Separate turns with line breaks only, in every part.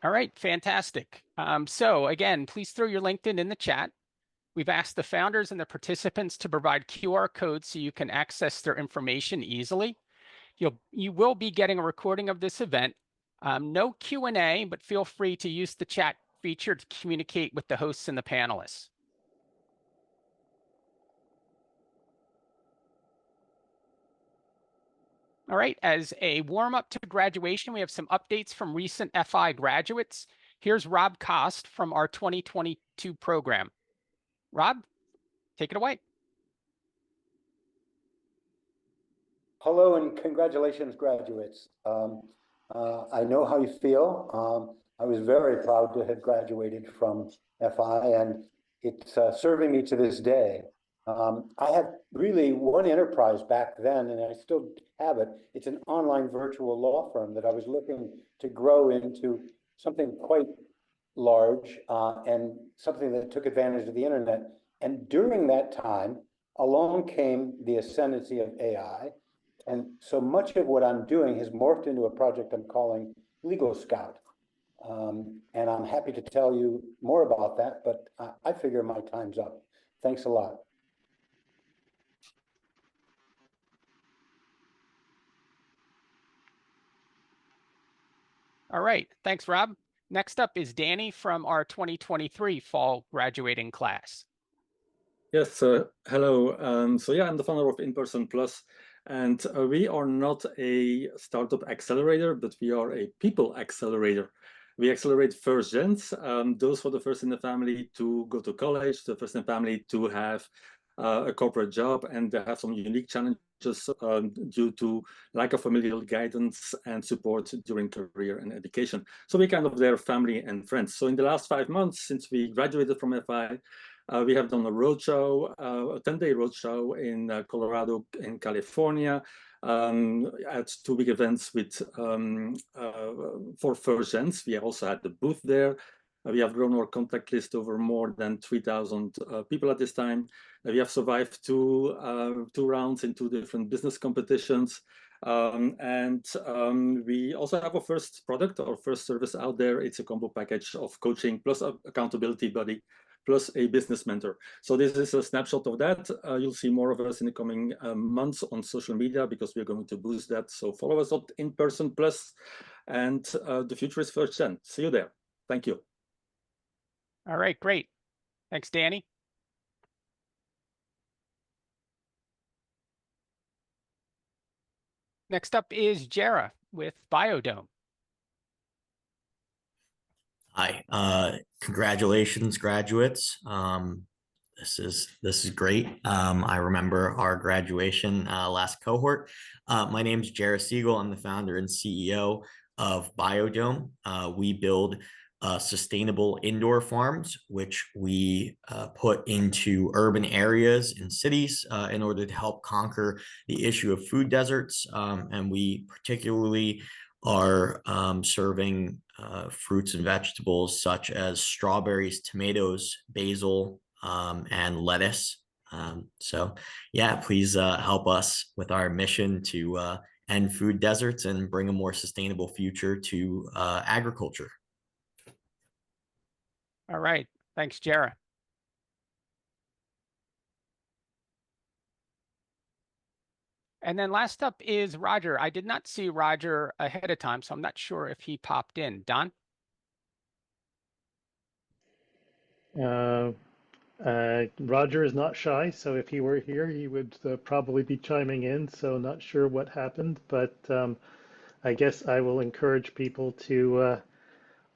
All right, fantastic. So again, please throw your LinkedIn in the chat. We've asked the founders and the participants to provide QR codes so you can access their information easily. You will be getting a recording of this event. No Q&A, but feel free to use the chat feature to communicate with the hosts and the panelists. All right, as a warm-up to graduation, we have some updates from recent FI graduates. Here's Rob Kost from our 2022 program. Rob, take it away.
Hello and congratulations, graduates. I know how you feel. I was very proud to have graduated from FI, and it's serving me to this day. I had really one enterprise back then, and I still have it. It's an online virtual law firm that I was looking to grow into something quite large and something that took advantage of the internet. And during that time, along came the ascendancy of AI. And so much of what I'm doing has morphed into a project I'm calling Legal Scout. And I'm happy to tell you more about that, but I figure my time's up. Thanks a lot.
All right, thanks, Rob. Next up is Danny from our 2023 fall graduating class.
Yes, hello. So yeah, I'm the founder of In-Person Plus, and we are not a startup accelerator, but we are a people accelerator. We accelerate first gens, those for the first in the family to go to college, the first in the family to have a corporate job, and they have some unique challenges due to lack of familial guidance and support during career and education. So we kind of their family and friends. So in the last 5 months, since we graduated from FI, we have done a roadshow, a 10-day roadshow in Colorado and California at 2 big events with for first gens. We also had the booth there. We have grown our contact list over more than 3,000 people at this time. We have survived two rounds in 2 different business competitions. We also have a first product, our first service out there. It's a combo package of coaching plus accountability buddy plus a business mentor. So this is a snapshot of that. You'll see more of us in the coming months on social media because we're going to boost that. So follow us on In-Person Plus, and the future is first gen. See you there. Thank you.
All right, great. Thanks, Danny. Next up is Jera with Biodome.
Hi, congratulations, graduates. This is great. I remember our graduation last cohort. My name is Jera Siegel. I'm the founder and CEO of Biodome. We build sustainable indoor farms, which we put into urban areas and cities in order to help conquer the issue of food deserts. And we particularly are serving fruits and vegetables such as strawberries, tomatoes, basil, and lettuce. So yeah, please help us with our mission to end food deserts and bring a more sustainable future to agriculture.
All right, thanks, Jera. And then last up is Roger. I did not see Roger ahead of time, so I'm not sure if he popped in. Don?
Roger is not shy, so if he were here, he would probably be chiming in. So not sure what happened, but I guess I will encourage people to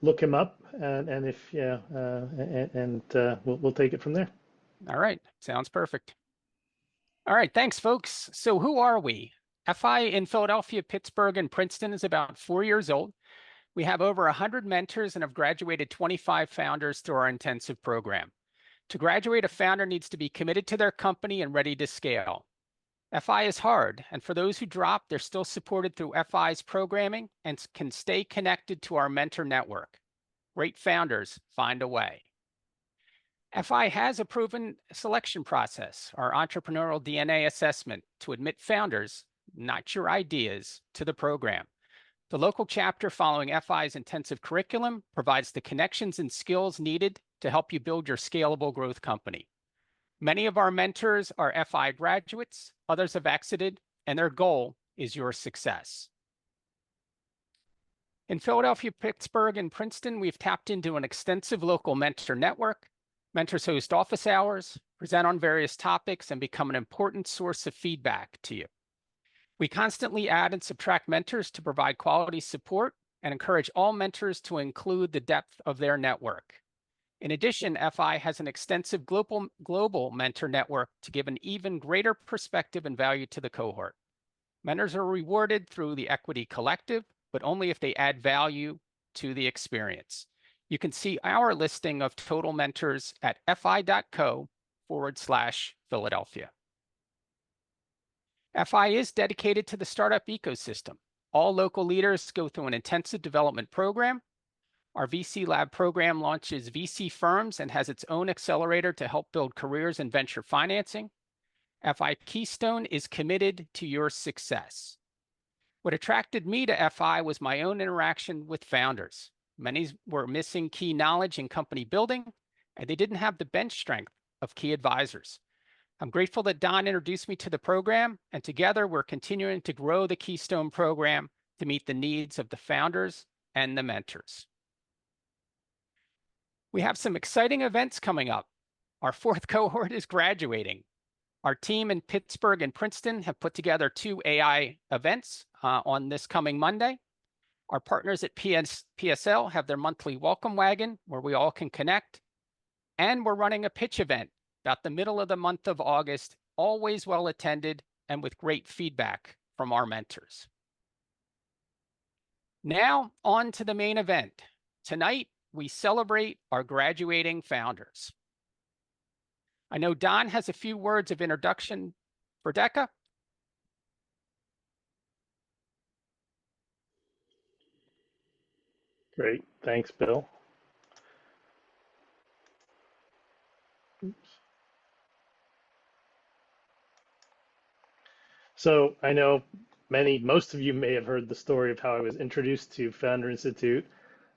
look him up, and if we'll take it from there.
All right, sounds perfect. All right, thanks, folks. So who are we? FI in Philadelphia, Pittsburgh, and Princeton is about 4 years old. We have over 100 mentors and have graduated 25 founders through our intensive program. To graduate, a founder needs to be committed to their company and ready to scale. FI is hard, and for those who drop, they're still supported through FI's programming and can stay connected to our mentor network. Great founders find a way. FI has a proven selection process, our entrepreneurial DNA assessment, to admit founders, not your ideas, to the program. The local chapter following FI's intensive curriculum provides the connections and skills needed to help you build your scalable growth company. Many of our mentors are FI graduates, others have exited, and their goal is your success. In Philadelphia, Pittsburgh, and Princeton, we've tapped into an extensive local mentor network. Mentors host office hours, present on various topics, and become an important source of feedback to you. We constantly add and subtract mentors to provide quality support and encourage all mentors to include the depth of their network. In addition, FI has an extensive global mentor network to give an even greater perspective and value to the cohort. Mentors are rewarded through the Equity Collective, but only if they add value to the experience. You can see our listing of total mentors at fi.co/Philadelphia. FI is dedicated to the startup ecosystem. All local leaders go through an intensive development program. Our VC Lab program launches VC firms and has its own accelerator to help build careers in venture financing. FI Keystone is committed to your success. What attracted me to FI was my own interaction with founders. Many were missing key knowledge in company building, and they didn't have the bench strength of key advisors. I'm grateful that Don introduced me to the program, and together we're continuing to grow the Keystone program to meet the needs of the founders and the mentors. We have some exciting events coming up. Our 4th cohort is graduating. Our team in Pittsburgh and Princeton have put together 2 AI events on this coming Monday. Our partners at PSL have their monthly welcome wagon where we all can connect. And we're running a pitch event about the middle of the month of August, always well attended and with great feedback from our mentors. Now on to the main event. Tonight, we celebrate our graduating founders. I know Don has a few words of introduction for Deka.
Great, thanks, Bill. Oops. So I know most of you may have heard the story of how I was introduced to Founder Institute.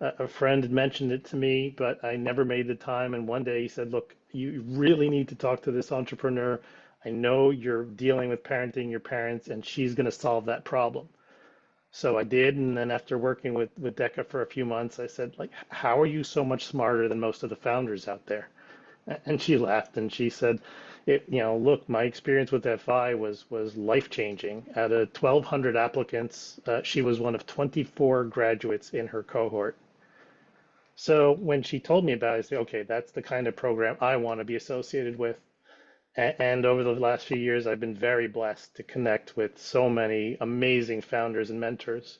A friend had mentioned it to me, but I never made the time. And one day he said, look, you really need to talk to this entrepreneur. I know you're dealing with parenting your parents, and she's going to solve that problem. So I did. And then after working with Deka for a few months, I said, like, how are you so much smarter than most of the founders out there? And she laughed and she said, look, my experience with FI was life-changing. Out of 1,200 applicants, she was one of 24 graduates in her cohort. So when she told me about it, I said, okay, that's the kind of program I want to be associated with. And over the last few years, I've been very blessed to connect with so many amazing founders and mentors.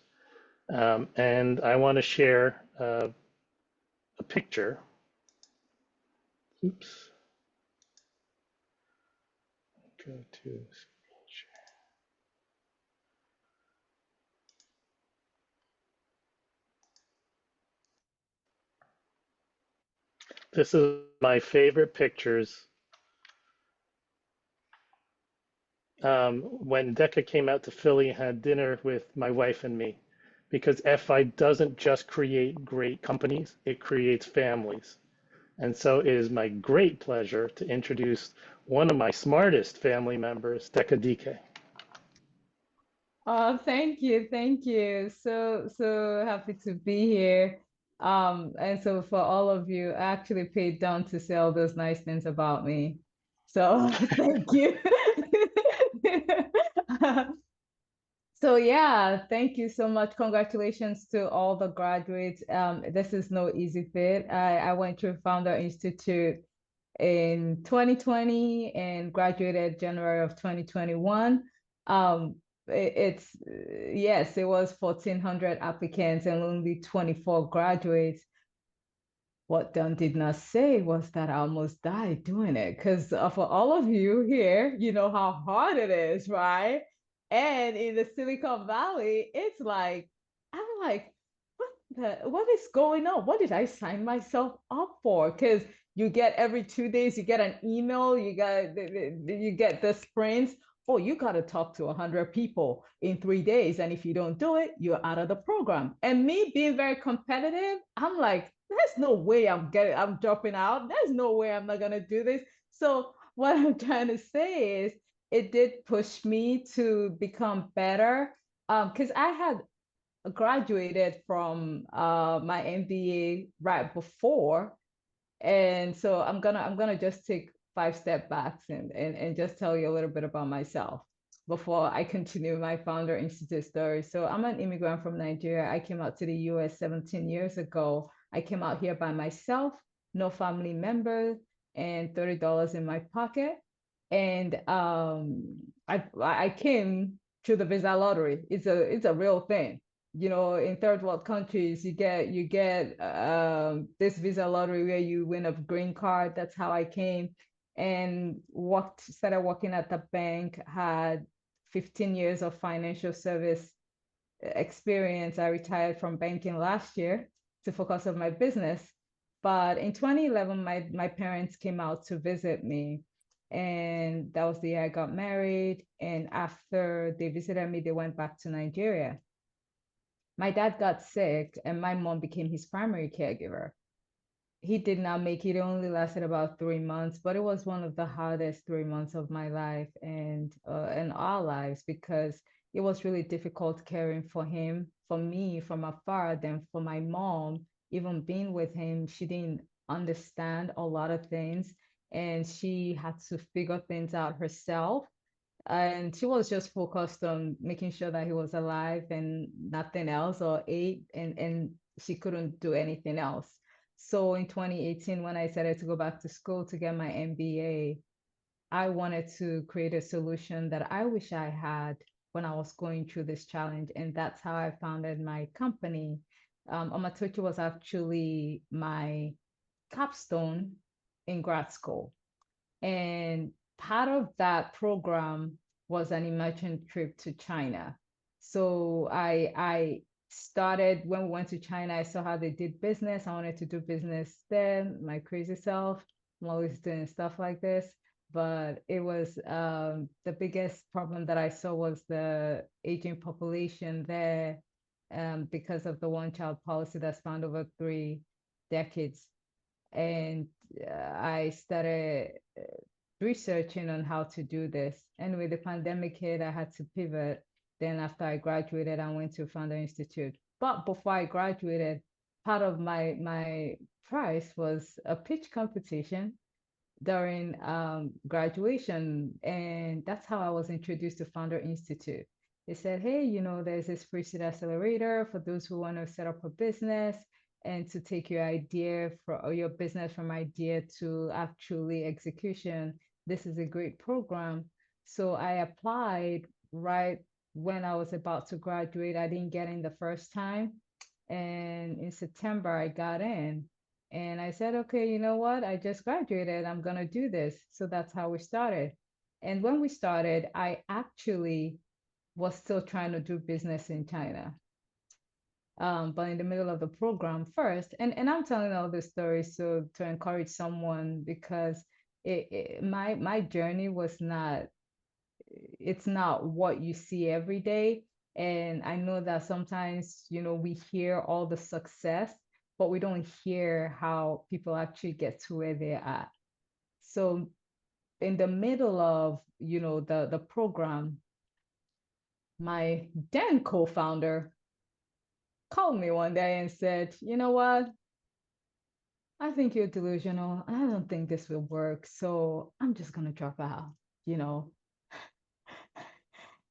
And I want to share a picture. Oops. Go to screen share. This is my favorite pictures. When Deka came out to Philly and had dinner with my wife and me, because FI doesn't just create great companies, it creates families. And so it is my great pleasure to introduce one of my smartest family members, Deka Dike.
Oh, thank you. Thank you. So happy to be here. And so for all of you, I actually paid Don to say all those nice things about me. So thank you. So yeah, thank you so much. Congratulations to all the graduates. This is no easy feat. I went through Founder Institute in 2020 and graduated January of 2021. Yes, it was 1,400 applicants and only 24 graduates. What Don did not say was that I almost died doing it, because for all of you here, you know how hard it is, right? And in the Silicon Valley, it's like, I'm like, what is going on? What did I sign myself up for? Because you get every 2 days, you get an email, you get the sprints. oh, you got to talk to 100 people in 3 days. And if you don't do it, you're out of the program. And me being very competitive, I'm like, there's no way I'm dropping out. There's no way I'm not going to do this. So what I'm trying to say is it did push me to become better. Because I had graduated from my MBA right before. And so I'm gonna just take 5 step backs and just tell you a little bit about myself before I continue my Founder Institute story. So I'm an immigrant from Nigeria. I came out to the US 17 years ago. I came out here by myself, no family members, and $30 in my pocket. And I came through the visa lottery. It's a real thing. You know, in third world countries, you get this visa lottery where you win a green card. That's how I came, and started working at the bank. Had 15 years of financial service experience. I retired from banking last year to focus on my business. But in 2011, my parents came out to visit me, and that was the year I got married. And after they visited me, they went back to Nigeria. My dad got sick and my mom became his primary caregiver. He did not make it. It only lasted about 3 months, but it was one of the hardest 3 months of my life and our lives, because it was really difficult caring for him, for me from afar. Then for my mom, even being with him, she didn't understand a lot of things, and she had to figure things out herself. And she was just focused on making sure that he was alive and nothing else, or ate, and she couldn't do anything else. So in 2018, when I decided to go back to school to get my MBA, I wanted to create a solution that I wish I had when I was going through this challenge. And that's how I founded my company. Omatachi was actually my capstone in grad school. And part of that program was an immersion trip to China. So I started, when we went to China, I saw how they did business. I wanted to do business there, my crazy self. I'm always doing stuff like this. But it was the biggest problem that I saw was the aging population there, because of the one-child policy that spanned over 3 decades. And I started researching on how to do this. And with the pandemic hit, I had to pivot. Then after I graduated, I went to Founder Institute. But before I graduated, part of my prize was a pitch competition during graduation. And that's how I was introduced to Founder Institute. They said, hey, you know, there's this free seed accelerator for those who want to set up a business and to take your idea or your business from idea to actually execution. This is a great program. So I applied right when I was about to graduate. I didn't get in the first time. And in September, I got in. And I said, okay, you know what? I just graduated. I'm going to do this. So that's how we started. And when we started, I actually was still trying to do business in China. But in the middle of the program first, and I'm telling all this story so to encourage someone, because my journey was not, it's not what you see every day. And I know that sometimes, you know, we hear all the success, but we don't hear how people actually get to where they're at. So in the middle of, you know, the program, my then co-founder called me one day and said, you know what? I think you're delusional. I don't think this will work. So I'm just going to drop out, you know.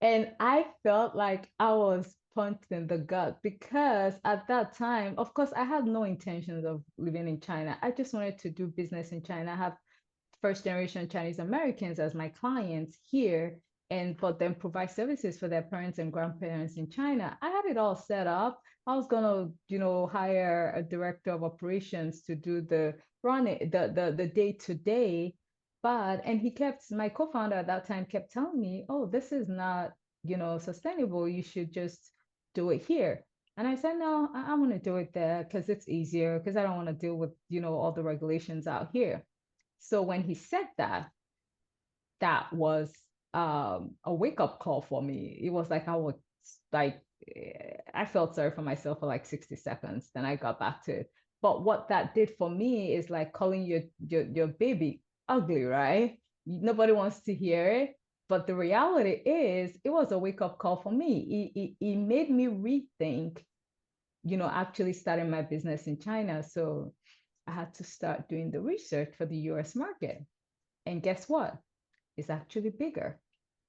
And I felt like I was punched in the gut, because at that time, of course, I had no intentions of living in China. I just wanted to do business in China. I have first generation Chinese Americans as my clients here, and but then provide services for their parents and grandparents in China. I had it all set up. I was gonna, you know, hire a director of operations to do the running, the day-to-day. And my co-founder at that time kept telling me, oh, this is not, you know, sustainable. You should just do it here. And I said, no, I want to do it there because it's easier, because I don't want to deal with, you know, all the regulations out here. So when he said that, that was a wake-up call for me. It was like I felt sorry for myself for like 60 seconds, then I got back to it. But what that did for me is like calling your baby ugly, right? Nobody wants to hear it. But the reality is, it was a wake-up call for me. It made me rethink, actually starting my business in China. So I had to start doing the research for the US market. And guess what? It's actually bigger.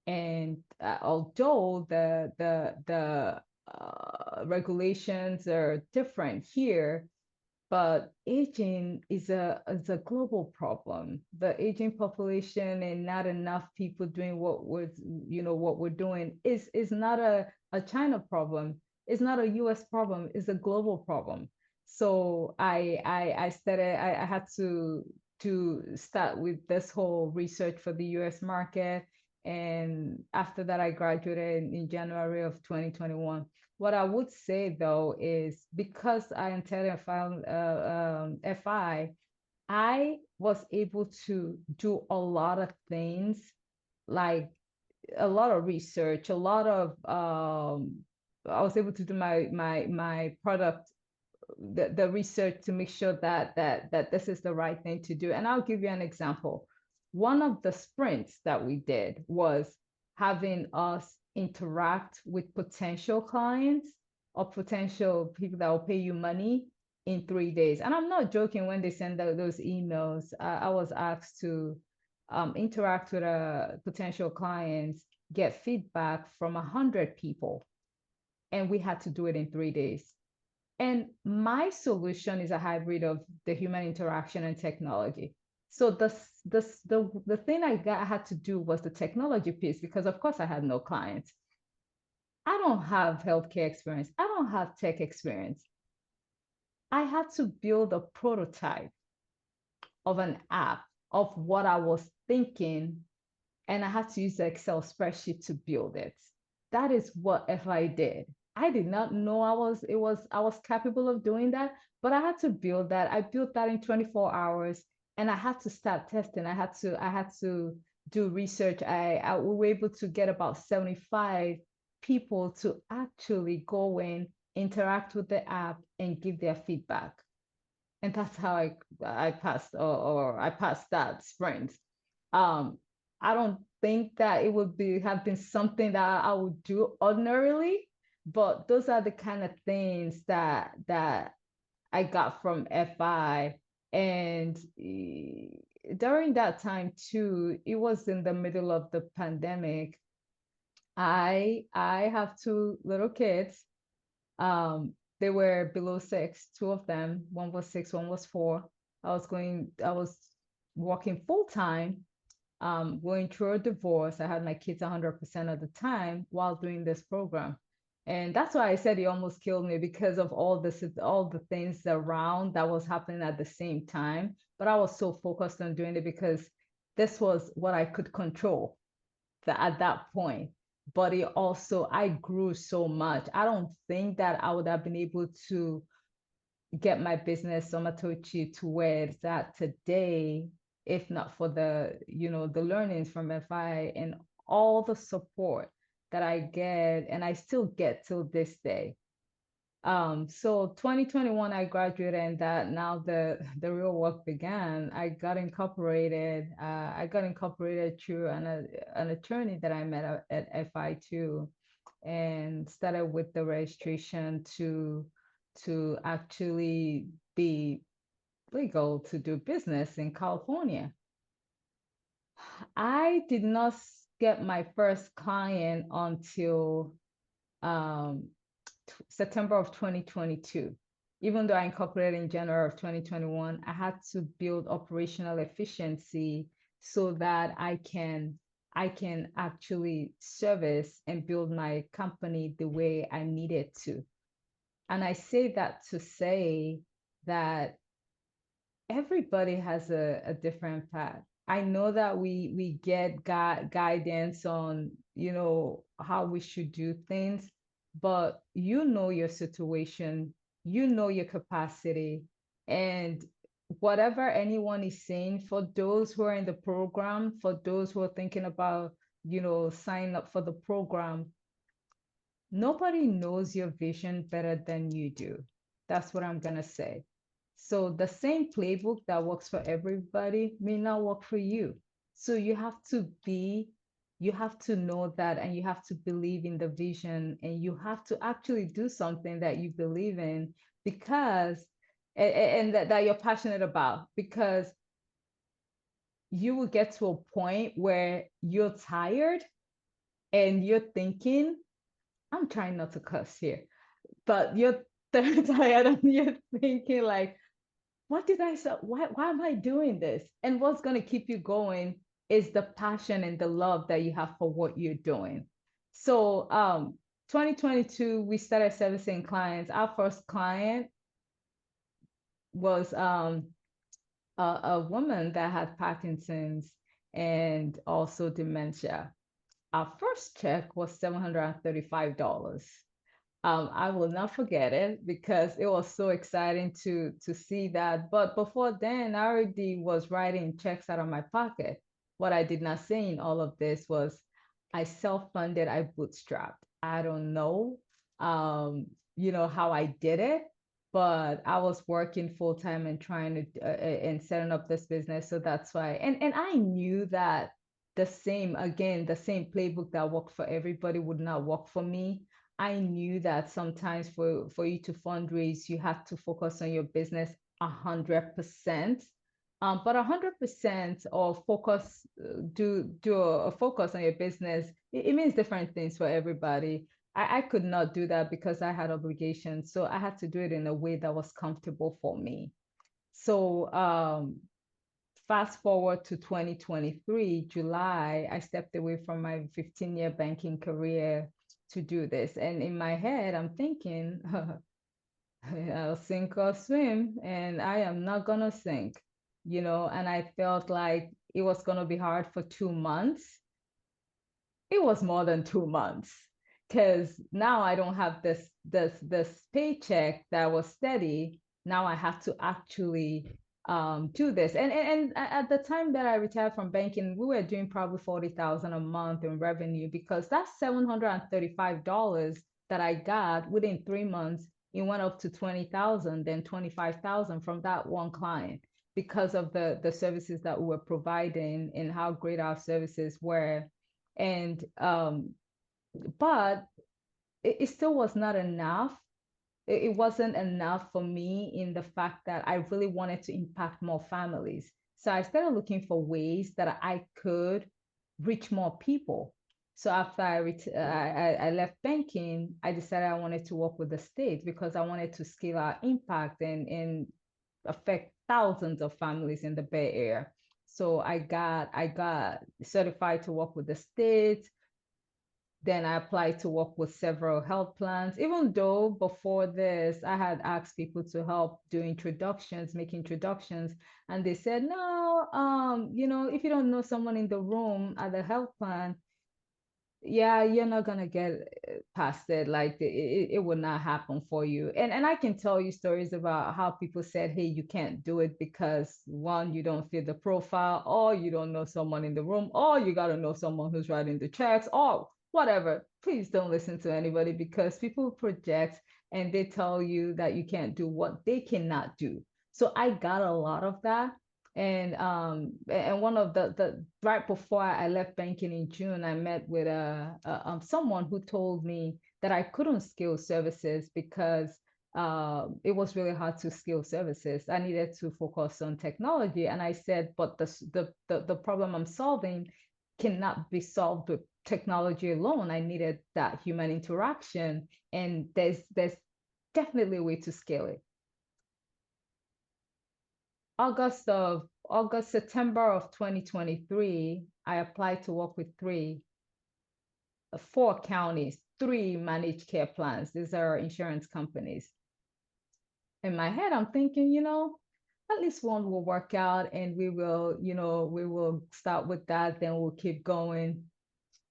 And although the regulations are different here, but aging is a global problem. The aging population and not enough people doing what we're doing is not a China problem. It's not a US problem. It's a global problem. So I had to start with this whole research for the US market. And after that, I graduated in January of 2021. What I would say though is, because I entered FI, I was able to do a lot of things, like a lot of research, a lot of I was able to do my product, the research to make sure that this is the right thing to do. And I'll give you an example. One of the sprints that we did was having us interact with potential clients or potential people that will pay you money in 3 days. And I'm not joking when they send out those emails. I was asked to interact with potential clients, get feedback from 100 people. And we had to do it in 3 days. And my solution is a hybrid of the human interaction and technology. So the thing I had to do was the technology piece, because of course I had no clients. I don't have healthcare experience. I don't have tech experience. I had to build a prototype of an app of what I was thinking, and I had to use the Excel spreadsheet to build it. That is what FI did. I did not know I was capable of doing that, but I had to build that. I built that in 24 hours, and I had to start testing. I had to do research. We were able to get about 75 people to actually go in, interact with the app, and give their feedback. And that's how I passed, or I passed that sprint. I don't think that it would have been something that I would do ordinarily, but those are the kind of things that I got from FI. And during that time too, it was in the middle of the pandemic. I have 2 little kids. They were below 6, 2 of them. One was 6, one was 4. I was working full time, going through a divorce. I had my kids 100% of the time while doing this program. And that's why I said it almost killed me, because of all the things around that was happening at the same time. But I was so focused on doing it because this was what I could control at that point. But I grew so much. I don't think that I would have been able to get my business, Omatachi, to where it's at today, if not for the learnings from FI and all the support that I get, and I still get till this day. So 2021, I graduated, and that now the real work began. I got incorporated. I got incorporated through an attorney that I met at FI too, and started with the registration to actually be legal to do business in California. I did not get my first client until September of 2022. Even though I incorporated in January of 2021, I had to build operational efficiency so that I can actually service and build my company the way I needed to. And I say that to say that everybody has a different path. I know that we get guidance on, how we should do things, but your situation, your capacity, and whatever anyone is saying, for those who are in the program, for those who are thinking about sign up for the program, nobody knows your vision better than you do. That's what I'm going to say. So the same playbook that works for everybody may not work for you. So you have to know that, and you have to believe in the vision, and you have to actually do something that you believe in, because, and that you're passionate about, because you will get to a point where you're tired and you're thinking, I'm trying not to cuss here, but you're tired and you're thinking like, what did I say? Why am I doing this? And what's going to keep you going is the passion and the love that you have for what you're doing. So 2022, we started servicing clients. Our first client was a woman that had Parkinson's and also dementia. Our first check was $735. I will not forget it because it was so exciting to see that. But before then, I already was writing checks out of my pocket. What I did not say in all of this was I self-funded, I bootstrapped. I don't know, how I did it, but I was working full time and trying to and setting up this business. So that's why, and I knew that the same playbook that worked for everybody would not work for me. I knew that sometimes for you to fundraise, you have to focus on your business 100%. But 100% or focus, do a focus on your business, it means different things for everybody. I could not do that because I had obligations. So I had to do it in a way that was comfortable for me. So fast forward to 2023, July, I stepped away from my 15-year banking career to do this. And in my head, I'm thinking, I'll sink or swim, and I am not going to sink, and I felt like it was going to be hard for 2 months. It was more than 2 months, because now I don't have this paycheck that was steady. Now I have to actually do this. And at the time that I retired from banking, we were doing probably 40,000 a month in revenue, because that's $735 that I got within 3 months. It went up to 20,000, then 25,000 from that one client, because of the services that we were providing and how great our services were. And but it still was not enough. It wasn't enough for me, in the fact that I really wanted to impact more families. So I started looking for ways that I could reach more people. So after I left banking, I decided I wanted to work with the state, because I wanted to scale our impact and affect thousands of families in the Bay Area. So I got certified to work with the state. Then I applied to work with several health plans, even though before this, I had asked people to help do introductions, make introductions. And they said, no, if you don't know someone in the room at the health plan, yeah, you're not going to get past it. Like it will not happen for you. And I can tell you stories about how people said, hey, you can't do it because, one, you don't fit the profile, or you don't know someone in the room, or you got to know someone who's writing the checks, or whatever. Please don't listen to anybody, because people project and they tell you that you can't do what they cannot do. So I got a lot of that. And one of the right before I left banking in June, I met with someone who told me that I couldn't scale services because it was really hard to scale services. I needed to focus on technology. And I said, but the problem I'm solving cannot be solved with technology alone. I needed that human interaction, and there's definitely a way to scale it. September of 2023, I applied to work with 4 counties, 3 managed care plans. These are insurance companies. In my head, I'm thinking, at least one will work out, and we will start with that, then we'll keep going.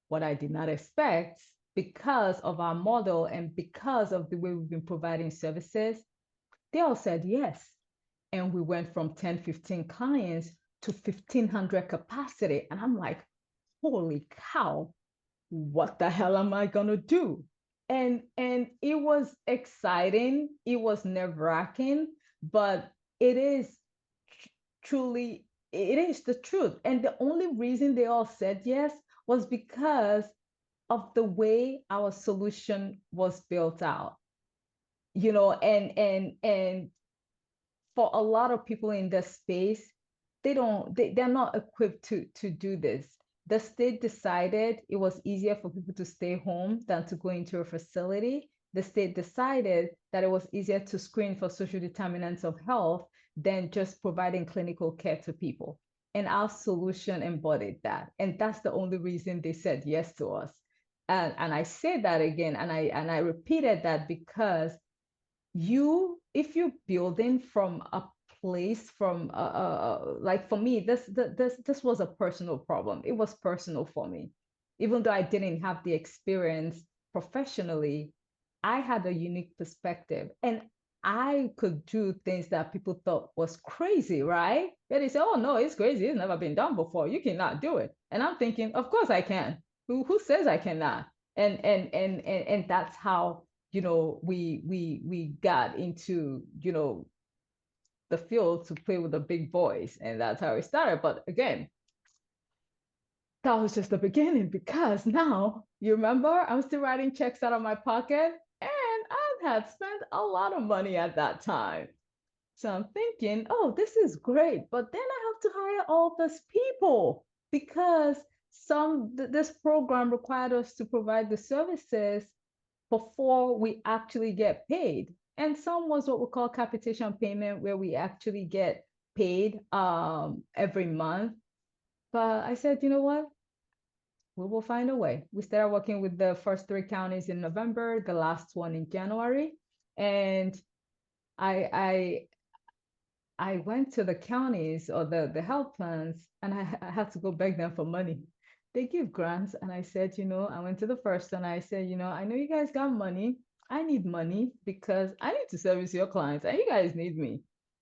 What I did not expect, because of our model and because of the way we've been providing services, they all said yes. And we went from 10, 15 clients to 1,500 capacity. And I'm like, holy cow, what the hell am I gonna do? And it was exciting, it was nerve-wracking, but it is truly, it is the truth. And the only reason they all said yes was because of the way our solution was built out. And for a lot of people in this space, they're not equipped to do this. The state decided it was easier for people to stay home than to go into a facility. The state decided that it was easier to screen for social determinants of health than just providing clinical care to people. And our solution embodied that. And that's the only reason they said yes to us. And I say that again, and I repeated that because if you're building from a place from like for me, this was a personal problem. It was personal for me. Even though I didn't have the experience professionally, I had a unique perspective, and I could do things that people thought was crazy, right? Yeah, they say, oh no, it's crazy, it's never been done before, you cannot do it. And I'm thinking, of course I can. Who says I cannot? And that's how we got into the field to play with the big boys, and that's how it started. But again, that was just the beginning, because now, you remember, I'm still writing checks out of my pocket, and I had spent a lot of money at that time. So I'm thinking, oh, this is great, but then I have to hire all these people, because this program required us to provide the services before we actually get paid. And some was what we call capitation payment, where we actually get paid every month. But I said, you know what? We will find a way. We started working with the first 3 counties in November, the last one in January. And I went to the counties or the health plans, and I had to go beg them for money. They give grants. And I said, I went to the first one. I said, I know you guys got money. I need money because I need to service your clients, and you guys need me.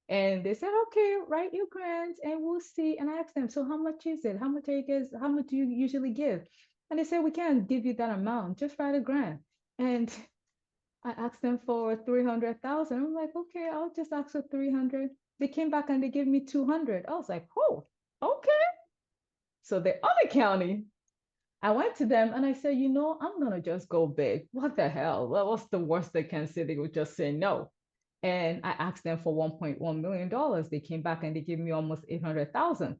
And they said, okay, write your grants and we'll see. And I asked them, so how much is it? How much do you usually give? And they said, we can't give you that amount. Just write a grant. And I asked them for 300,000. I'm like, okay, I'll just ask for 300. They came back and they gave me 200. I was like, oh, okay. So the other county, I went to them and I said, I'm going to just go big. What the hell? Well, what's the worst they can say? They would just say no. And I asked them for $1.1 million. They came back and they gave me almost 800,000.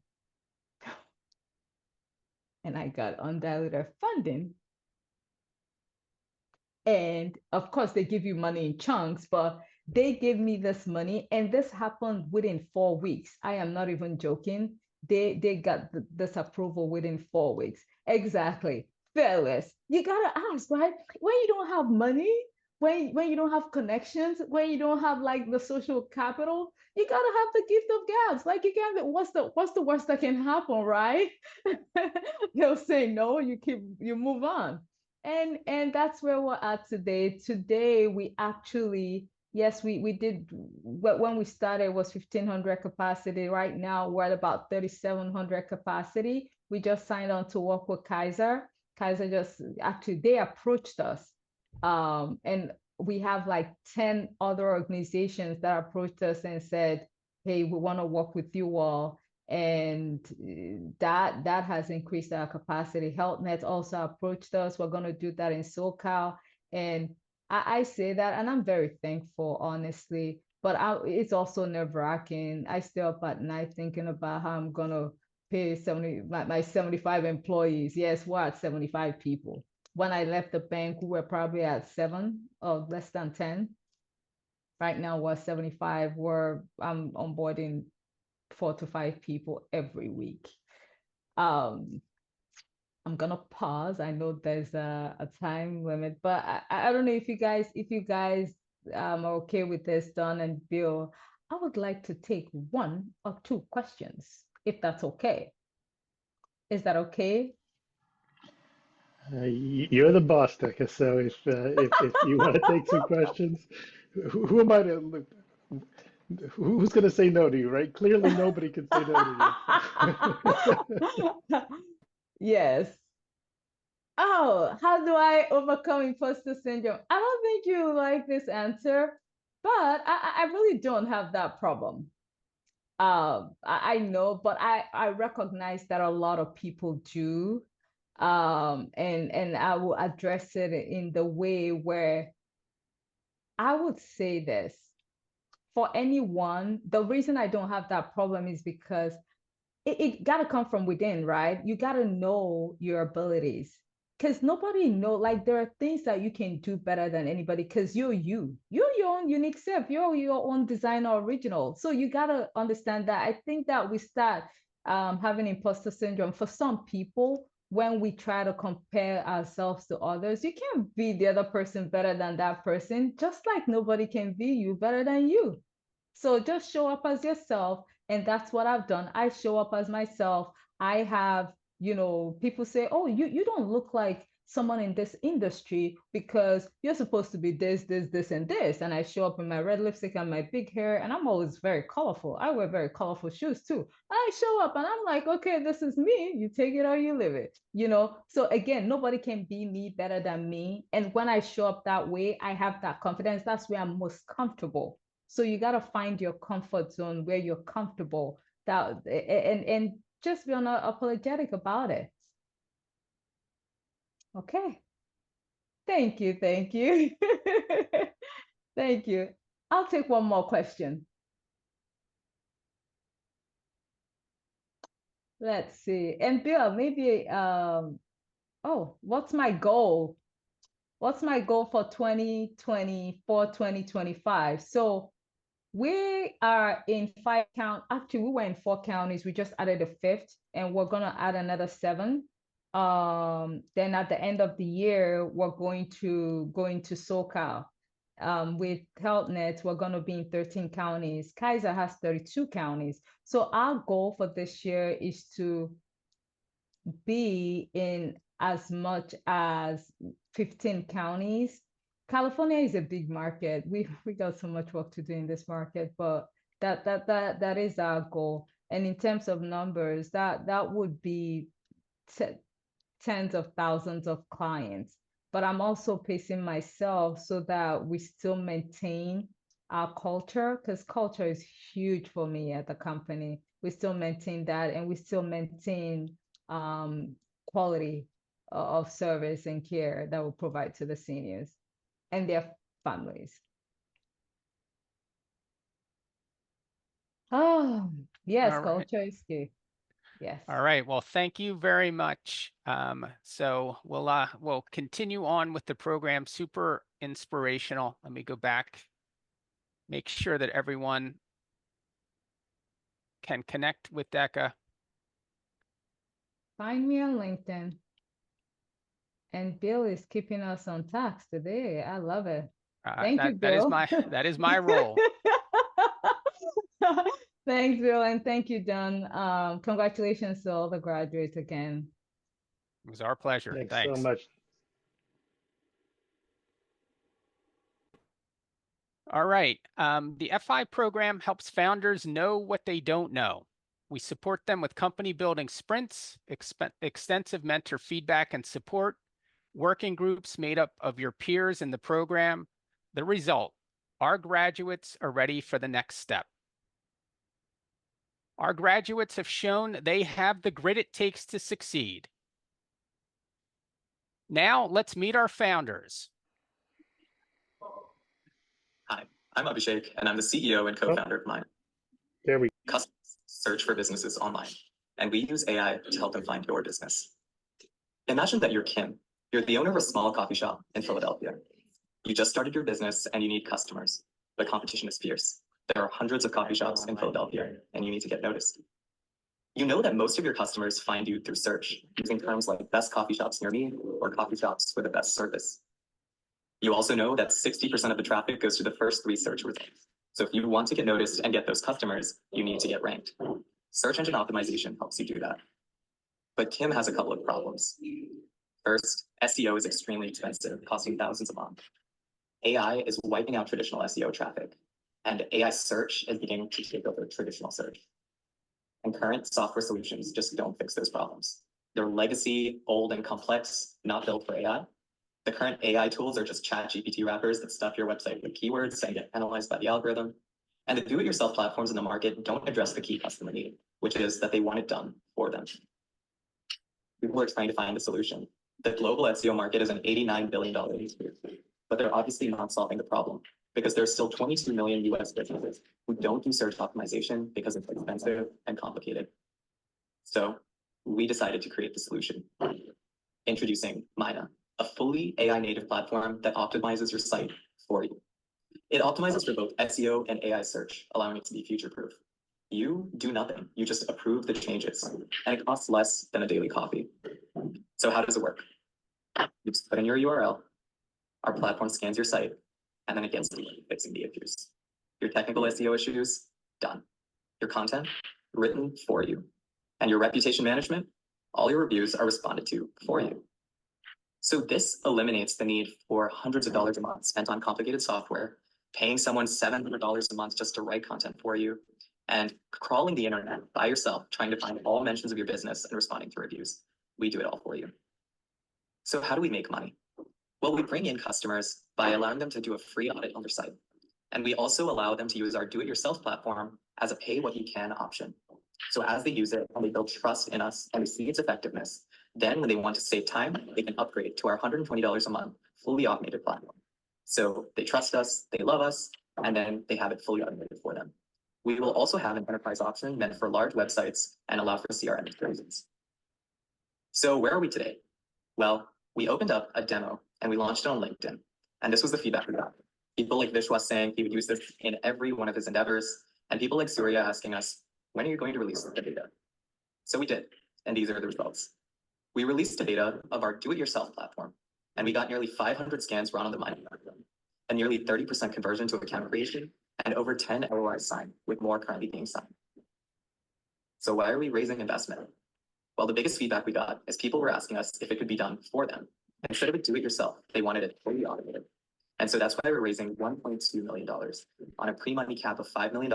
And I got undiluted funding. And of course, they give you money in chunks, but they gave me this money. And this happened within 4 weeks. I am not even joking. They got this approval within 4 weeks. Exactly. Fearless. You got to ask, right? When you don't have money, when you don't have connections, when you don't have like the social capital, you got to have the gift of gabs. Like, you can't, what's the worst that can happen, right? They'll say no, you move on. And that's where we're at today. Today, we actually, yes, we did, when we started, it was 1,500 capacity. Right now, we're at about 3,700 capacity. We just signed on to work with Kaiser. Kaiser they approached us. And we have like 10 other organizations that approached us and said, hey, we want to work with you all. And that has increased our capacity. HealthNet also approached us. We're going to do that in SoCal. And I say that, and I'm very thankful, honestly, but it's also nerve-wracking. I stay up at night thinking about how I'm going to pay my 75 employees. Yes, we're at 75 people. When I left the bank, we were probably at 7 or less than 10. Right now, we're 75. I'm onboarding 4 to 5 people every week. I'm gonna pause. I know there's a time limit, but I don't know if you guys are okay with this, Don and Bill. I would like to take 1 or 2 questions, if that's okay. Is that okay?
You're the boss, Deka. So if you want to take some questions, who am I to? Who's going to say no to you, right? Clearly, nobody can say no to you.
Yes. Oh, how do I overcome imposter syndrome? I don't think you like this answer, but I really don't have that problem. I know, but I recognize that a lot of people do. And I will address it in the way where I would say this. For anyone, the reason I don't have that problem is because it got to come from within, right? You got to know your abilities because nobody know, like there are things that you can do better than anybody because you're your own unique self, you're your own designer original. So you got to understand that. I think that we start having imposter syndrome for some people when we try to compare ourselves to others. You can't be the other person better than that person, just like nobody can be you better than you. So just show up as yourself. And that's what I've done. I show up as myself. I have, people say, oh, you don't look like someone in this industry because you're supposed to be this, and this. And I show up in my red lipstick and my big hair, and I'm always very colorful. I wear very colorful shoes too. I show up and I'm like, okay, this is me. You take it or you live it, So again, nobody can be me better than me. And when I show up that way, I have that confidence. That's where I'm most comfortable. So you got to find your comfort zone where you're comfortable and just be unapologetic about it. Okay. Thank you. Thank you. Thank you. I'll take one more question. Let's see. And Bill, maybe, what's my goal? What's my goal for 2024, 2025? So we are in 5 counties. Actually, we were in 4 counties. We just added a 5th, and we're gonna add another 7. Then at the end of the year, we're going to go into SoCal. With HealthNet, we're gonna be in 13 counties. Kaiser has 32 counties. So our goal for this year is to be in as much as 15 counties. California is a big market. We got so much work to do in this market, but that is our goal. And in terms of numbers, that would be tens of thousands of clients. But I'm also pacing myself so that we still maintain our culture, because culture is huge for me at the company. We still maintain that, and we still maintain quality of service and care that we provide to the seniors and their families. Oh, yes, culture is key. Yes.
All right. Well, thank you very much. So we'll continue on with the program. Super inspirational. Let me go back. Make sure that everyone can connect with Deka.
Find me on LinkedIn. And Bill is keeping us on task today. I love it. Thank you, Bill.
That is my role.
Thanks, Bill, and thank you, Don. Congratulations to all the graduates again.
It was our pleasure.
Thanks so much.
All right. The FI program helps founders know what they don't know. We support them with company building sprints, extensive mentor feedback and support, working groups made up of your peers in the program. The result, our graduates are ready for the next step. Our graduates have shown they have the grit it takes to succeed. Now let's meet our founders.
Hi, I'm Abhishek, and I'm the CEO and co-founder of Mine.
There we go.
Customers search for businesses online, and we use AI to help them find your business. Imagine that you're Kim. You're the owner of a small coffee shop in Philadelphia. You just started your business and you need customers. The competition is fierce. There are hundreds of coffee shops in Philadelphia, and you need to get noticed. You know that most of your customers find you through search, using terms like best coffee shops near me or coffee shops with the best service. You also know that 60% of the traffic goes to the first 3 search results. So if you want to get noticed and get those customers, you need to get ranked. Search engine optimization helps you do that. But Kim has a couple of problems. First, SEO is extremely expensive, costing thousands a month. AI is wiping out traditional SEO traffic, and AI search is beginning to take over traditional search. And current software solutions just don't fix those problems. They're legacy, old, and complex, not built for AI. The current AI tools are just ChatGPT wrappers that stuff your website with keywords and get penalized by the algorithm. And the do-it-yourself platforms in the market don't address the key customer need, which is that they want it done for them. People are trying to find a solution. The global SEO market is an $89 billion industry, but they're obviously not solving the problem because there's still 22 million US businesses who don't do search optimization because it's expensive and complicated. So we decided to create the solution. Introducing Mina, a fully AI native platform that optimizes your site for you. It optimizes for both SEO and AI search, allowing it to be future-proof. You do nothing. You just approve the changes, and it costs less than a daily coffee. So how does it work? You just put in your URL, our platform scans your site, and then it gets to fixing the issues. Your technical SEO issues, done. Your content, written for you. And your reputation management, all your reviews are responded to for you. So this eliminates the need for hundreds of dollars a month spent on complicated software, paying someone $700 a month just to write content for you, and crawling the internet by yourself, trying to find all mentions of your business and responding to reviews. We do it all for you. So how do we make money? Well, we bring in customers by allowing them to do a free audit on their site. And we also allow them to use our do-it-yourself platform as a pay-what-you-can option. So as they use it and they build trust in us and they see its effectiveness, then when they want to save time, they can upgrade to our $120 a month fully automated platform. So they trust us, they love us, and then they have it fully automated for them. We will also have an enterprise option meant for large websites and allow for CRM integrations. So where are we today? Well, we opened up a demo and we launched it on LinkedIn. And this was the feedback we got. People like Vishwas saying he would use this in every one of his endeavors, and people like Surya asking us, when are you going to release the beta? So we did, and these are the results. We released a beta of our do-it-yourself platform, and we got nearly 500 scans run on the mining platform, and nearly 30% conversion to account creation, and over 10 LOIs signed, with more currently being signed. So why are we raising investment? Well, the biggest feedback we got is people were asking us if it could be done for them. Instead of it do it yourself, they wanted it fully automated. And so that's why we're raising $1.2 million on a pre-money cap of $5 million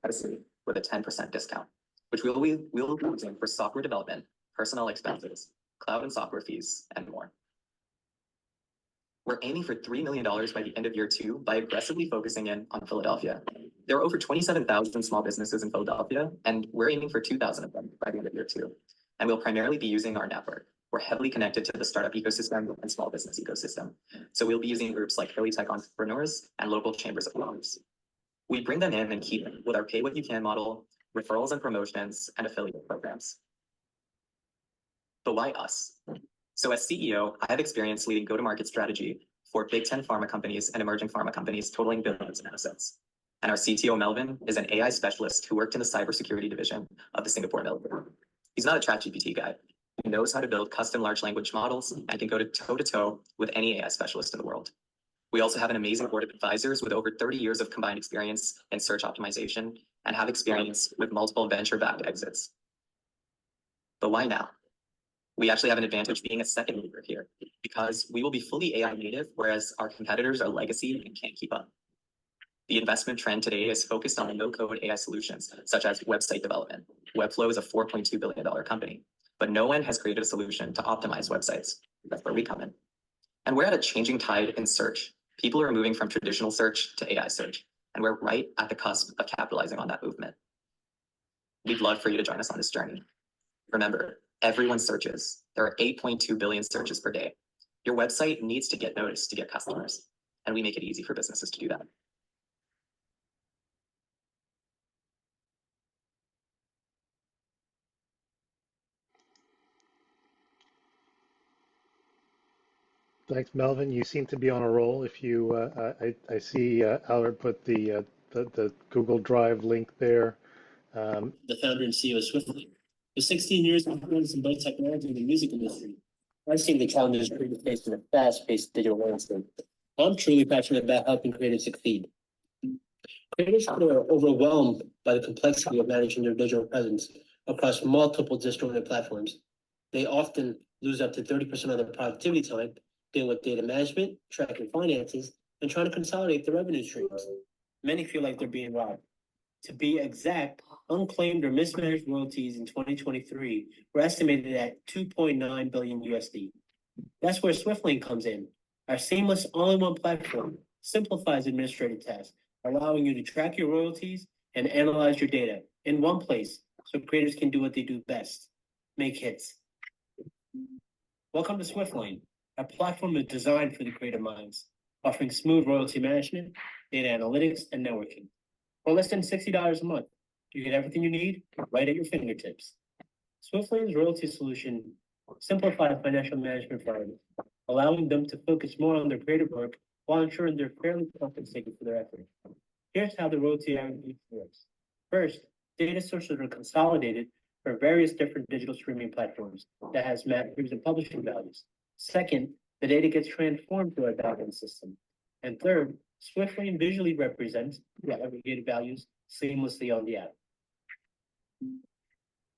at a city with a 10% discount, which we'll be using for software development, personnel expenses, cloud and software fees, and more. We're aiming for $3 million by the end of year 2 by aggressively focusing in on Philadelphia. There are over 27,000 small businesses in Philadelphia, and we're aiming for 2,000 of them by the end of year 2. And we'll primarily be using our network. We're heavily connected to the startup ecosystem and small business ecosystem. So we'll be using groups like Philly Tech Entrepreneurs and local chambers of commerce. We bring them in and keep them with our pay-what-you-can model, referrals and promotions, and affiliate programs. But why us? So as CEO, I have experience leading go-to-market strategy for Big 10 pharma companies and emerging pharma companies totaling billions in assets. And our CTO, Melvin, is an AI specialist who worked in the cybersecurity division of the Singapore military. He's not a ChatGPT guy. He knows how to build custom large language models and can go toe-to-toe with any AI specialist in the world. We also have an amazing board of advisors with over 30 years of combined experience in search optimization and have experience with multiple venture-backed exits. But why now? We actually have an advantage being a second mover here because we will be fully AI native, whereas our competitors are legacy and can't keep up. The investment trend today is focused on no-code AI solutions, such as website development. Webflow is a $4.2 billion company, but no one has created a solution to optimize websites. That's where we come in. And we're at a changing tide in search. People are moving from traditional search to AI search, and we're right at the cusp of capitalizing on that movement. We'd love for you to join us on this journey. Remember, everyone searches. There are 8.2 billion searches per day. Your website needs to get noticed to get customers, and we make it easy for businesses to do that.
Thanks, Melvin. You seem to be on a roll. If you, I see Allard put the Google Drive link there.
The founder and CEO of Swiftly. With 16 years of experience in both technology and the music industry, I've seen the challenges created in a fast-paced digital landscape. I'm truly passionate about helping creatives succeed. Creatives are overwhelmed by the complexity of managing their digital presence across multiple distributed platforms. They often lose up to 30% of their productivity time dealing with data management, tracking finances, and trying to consolidate their revenue streams. Many feel like they're being robbed. To be exact, unclaimed or mismanaged royalties in 2023 were estimated at 2.9 billion USD. That's where SwiftLane comes in. Our seamless all-in-one platform simplifies administrative tasks, allowing you to track your royalties and analyze your data in one place so creators can do what they do best, make hits. Welcome to SwiftLane. Our platform is designed for the creative minds, offering smooth royalty management, data analytics, and networking. For less than $60 a month, you get everything you need right at your fingertips. SwiftLane's royalty solution simplifies financial management for artists, allowing them to focus more on their creative work while ensuring they're fairly compensated for their effort. Here's how the royalty aggregation works. First, data sources are consolidated for various different digital streaming platforms that has masters and publishing values. Second, the data gets transformed to our backend system. And third, SwiftLane visually represents the aggregated values seamlessly on the app.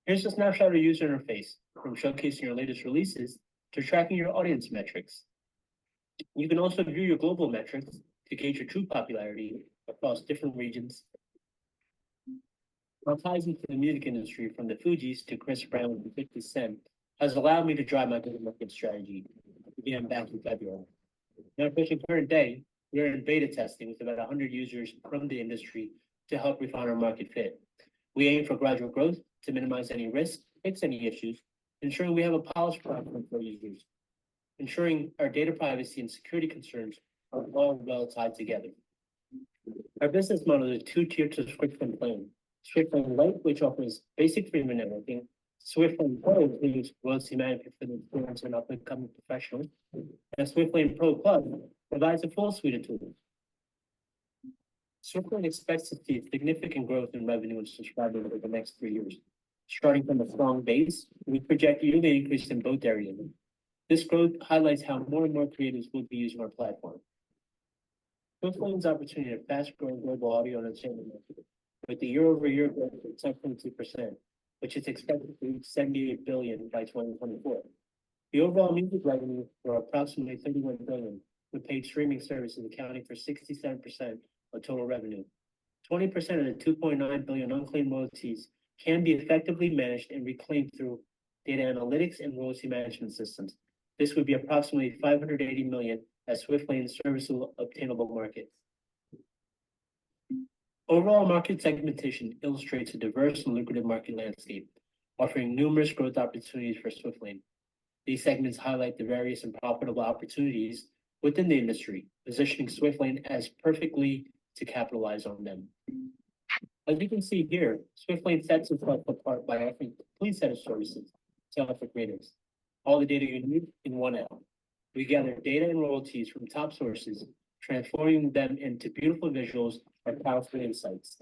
Here's a snapshot of the user interface, from showcasing your latest releases to tracking your audience metrics. You can also view your global metrics to gauge your true popularity across different regions. My ties into the music industry, from the Fugees to Chris Brown and 50 Cent, has allowed me to drive my go-to-market strategy. Began back in February. Now, approaching current day, we're in beta testing with about 100 users from the industry to help refine our market fit. We aim for gradual growth to minimize any risk, fix any issues, ensuring we have a polished platform for users, ensuring our data privacy and security concerns are all well tied together. Our business model is a two-tiered subscription plan. SwiftLane Lite, which offers basic freemium networking. SwiftLane Pro includes royalty management for the experienced and up-and-coming professionals. And SwiftLane Pro Plus provides a full suite of tools. SwiftLane expects to see significant growth in revenue and subscribers over the next 3 years. Starting from a strong base, we project yearly increase in both areas. This growth highlights how more and more creators will be using our platform. SwiftLane's opportunity in a fast-growing global audio and entertainment market, with the year-over-year growth of 10.2%, which is expected to reach $78 billion by 2024. The overall music revenue for approximately $31 billion, with paid streaming services accounting for 67% of total revenue. 20% of the $2.9 billion unclaimed royalties can be effectively managed and reclaimed through data analytics and royalty management systems. This would be approximately $580 million at SwiftLane's serviceable obtainable market. Overall market segmentation illustrates a diverse and lucrative market landscape, offering numerous growth opportunities for SwiftLane. These segments highlight the various and profitable opportunities within the industry, positioning SwiftLane as perfectly to capitalize on them. As you can see here, SwiftLane sets itself apart by offering a complete set of services to offer creators. All the data you need in one app. We gather data and royalties from top sources, transforming them into beautiful visuals and powerful insights.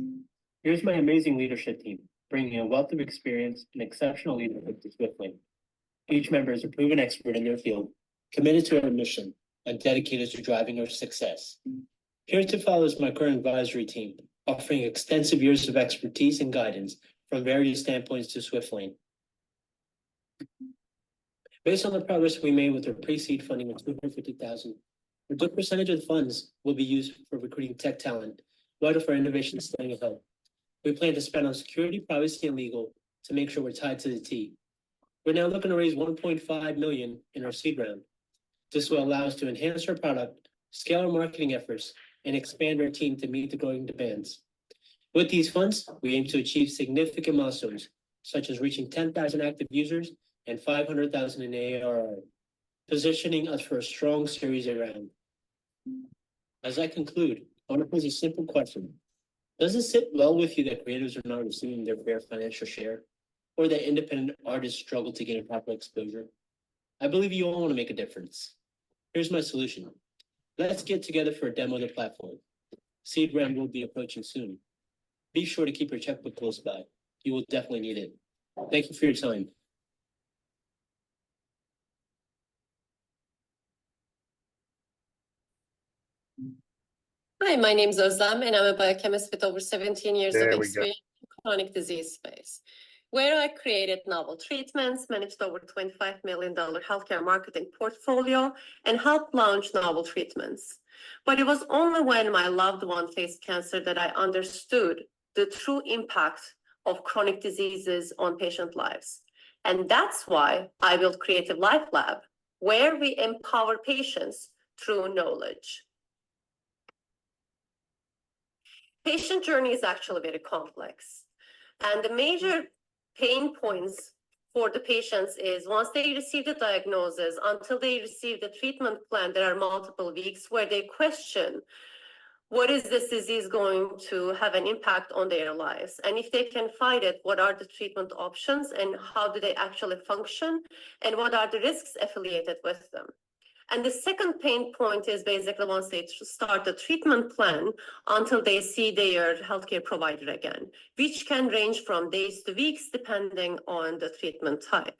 Here's my amazing leadership team, bringing a wealth of experience and exceptional leadership to SwiftLane. Each member is a proven expert in their field, committed to our mission, and dedicated to driving our success. Here to follow is my current advisory team, offering extensive years of expertise and guidance from various standpoints to SwiftLane. Based on the progress we made with our pre-seed funding of $250,000, a good percentage of the funds will be used for recruiting tech talent, vital for innovation staying ahead. We plan to spend on security, privacy, and legal to make sure we're tied to the T. We're now looking to raise $1.5 million in our seed round. This will allow us to enhance our product, scale our marketing efforts, and expand our team to meet the growing demands. With these funds, we aim to achieve significant milestones, such as reaching 10,000 active users and 500,000 in ARR, positioning us for a strong Series A round. As I conclude, I want to pose a simple question. Does it sit well with you that creators are not receiving their fair financial share, or that independent artists struggle to gain proper exposure? I believe you all want to make a difference. Here's my solution. Let's get together for a demo of the platform. Seed round will be approaching soon. Be sure to keep your checkbook close by. You will definitely need it. Thank you for your time.
Hi, my name is Özlem, and I'm a biochemist with over 17 years of experience in chronic disease space, where I created novel treatments, managed over $25 million healthcare marketing portfolio, and helped launch novel treatments. But it was only when my loved one faced cancer that I understood the true impact of chronic diseases on patient lives. And that's why I built Creative Life Lab, where we empower patients through knowledge. Patient journey is actually very complex. And the major pain points for the patients is once they receive the diagnosis, until they receive the treatment plan, there are multiple weeks where they question, what is this disease going to have an impact on their lives? And if they can fight it, what are the treatment options and how do they actually function? And what are the risks affiliated with them? And the second pain point is basically once they start the treatment plan until they see their healthcare provider again, which can range from days to weeks depending on the treatment type,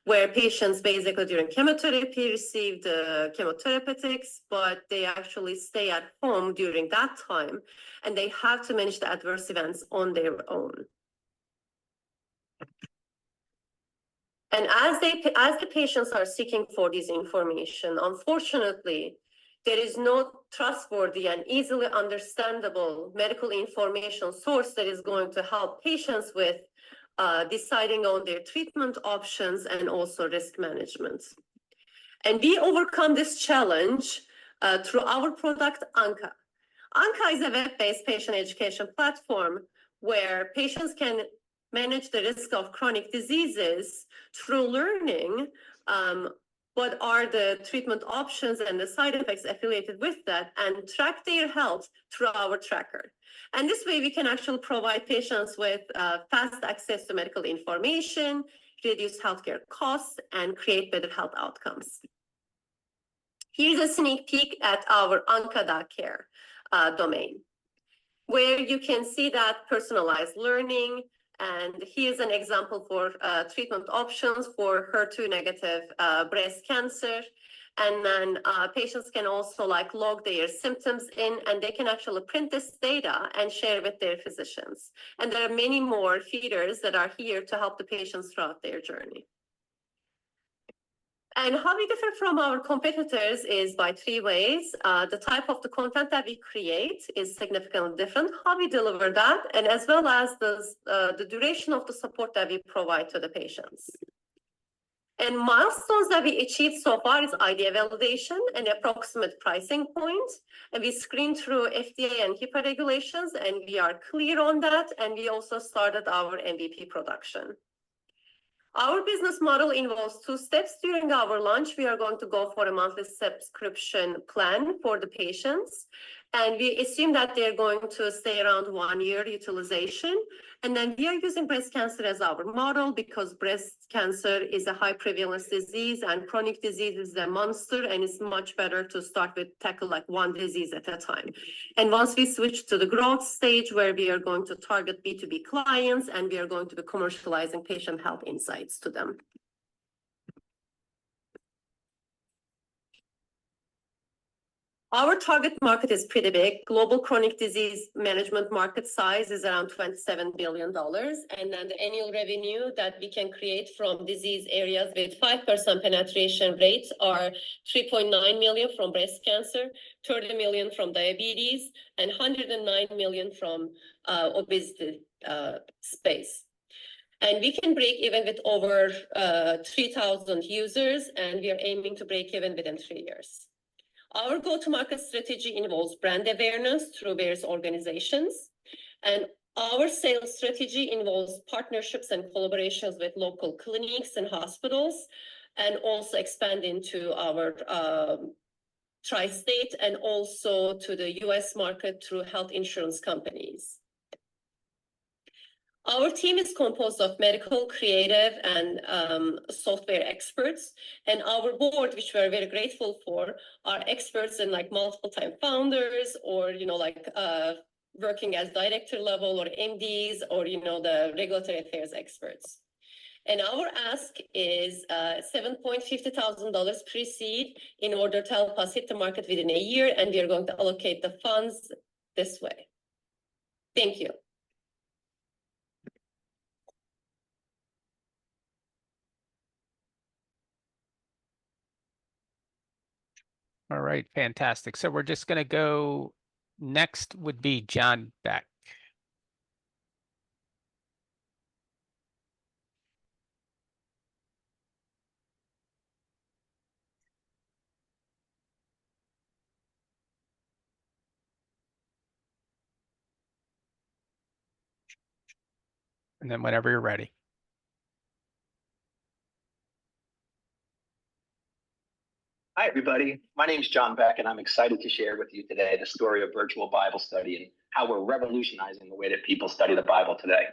where patients basically during chemotherapy receive the chemotherapeutics, but they actually stay at home during that time and they have to manage the adverse events on their own. And as the patients are seeking for this information, unfortunately, there is no trustworthy and easily understandable medical information source that is going to help patients with deciding on their treatment options and also risk management. And we overcome this challenge through our product, Anka. Anka is a web-based patient education platform where patients can manage the risk of chronic diseases through learning what are the treatment options and the side effects affiliated with that, and track their health through our tracker. And this way we can actually provide patients with fast access to medical information, reduce healthcare costs, and create better health outcomes. Here's a sneak peek at our Anka.care domain, where you can see that personalized learning. And here's an example for treatment options for HER2 negative breast cancer. And then patients can also log their symptoms in, and they can actually print this data and share with their physicians. And there are many more feeders that are here to help the patients throughout their journey. And how we differ from our competitors is by three ways. The type of the content that we create is significantly different, how we deliver that, and as well as the duration of the support that we provide to the patients. And milestones that we achieved so far is idea validation and approximate pricing point. And we screen through FDA and HIPAA regulations, and we are clear on that. And we also started our MVP production. Our business model involves two steps. During our launch, we are going to go for a monthly subscription plan for the patients. And we assume that they're going to stay around 1 year utilization. And then we are using breast cancer as our model because breast cancer is a high prevalence disease and chronic disease is a monster, and it's much better to start with tackle one disease at a time. And once we switch to the growth stage where we are going to target B2B clients and we are going to be commercializing patient health insights to them. Our target market is pretty big. Global chronic disease management market size is around $27 billion. And then the annual revenue that we can create from disease areas with 5% penetration rates are 3.9 million from breast cancer, 30 million from diabetes, and 109 million from obesity space. And we can break even with over 3,000 users, and we are aiming to break even within 3 years. Our go-to-market strategy involves brand awareness through various organizations, and our sales strategy involves partnerships and collaborations with local clinics and hospitals, and also expand into our tri-state and also to the US market through health insurance companies. Our team is composed of medical, creative, and software experts. And our board, which we're very grateful for, are experts in multiple time founders or, working as director level or MDs or, the regulatory affairs experts. And our ask is $750,000 pre-seed in order to help us hit the market within a year. And we are going to allocate the funds this way. Thank you.
All right, fantastic. So we're just going to go, next would be John Beck. and then whenever you're ready.
Hi, everybody. My name is John Beck, and I'm excited to share with you today the story of virtual Bible study and how we're revolutionizing the way that people study the Bible today.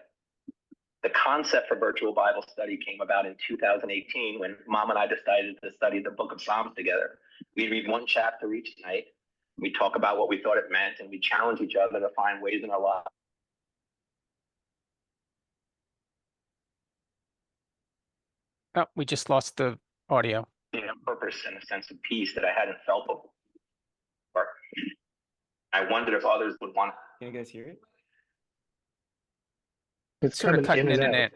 The concept for virtual Bible study came about in 2018 when Mom and I decided to study the book of Psalms together. We read one chapter each night. We talk about what we thought it meant, and we challenge each other to find ways in our lives.
Oh, we just lost the audio.
A purpose and a sense of peace that I hadn't felt before. I wondered if others would want.
Can you guys hear it?
It's
Sort of
coming
cutting in and
out.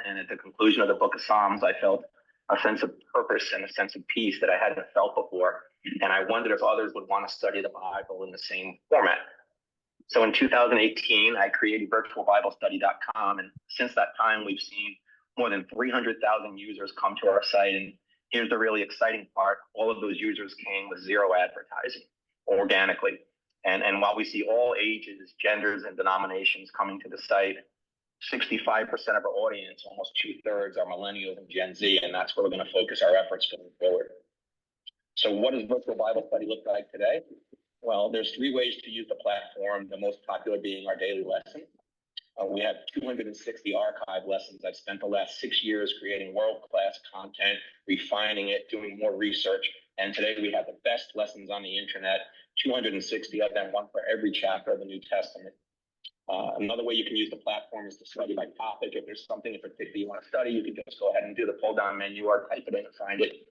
And at the conclusion of the book of Psalms, I felt a sense of purpose and a sense of peace that I hadn't felt before. And I wondered if others would want to study the Bible in the same format. So in 2018, I created virtualbiblestudy.com. And since that time, we've seen more than 300,000 users come to our site. And here's the really exciting part. All of those users came with zero advertising, organically. And while we see all ages, genders, and denominations coming to the site, 65% of our audience, almost 2/3, are millennials and Gen Z, and that's where we're going to focus our efforts going forward. So what does virtual Bible study look like today? Well, there's 3 ways to use the platform, the most popular being our daily lesson. We have 260 archive lessons. I've spent the last 6 years creating world-class content, refining it, doing more research, and today we have the best lessons on the internet, 260 of them, one for every chapter of the New Testament. Another way you can use the platform is to study by topic. If there's something in particular you want to study, you can just go ahead and do the pull-down menu or type it in and find it.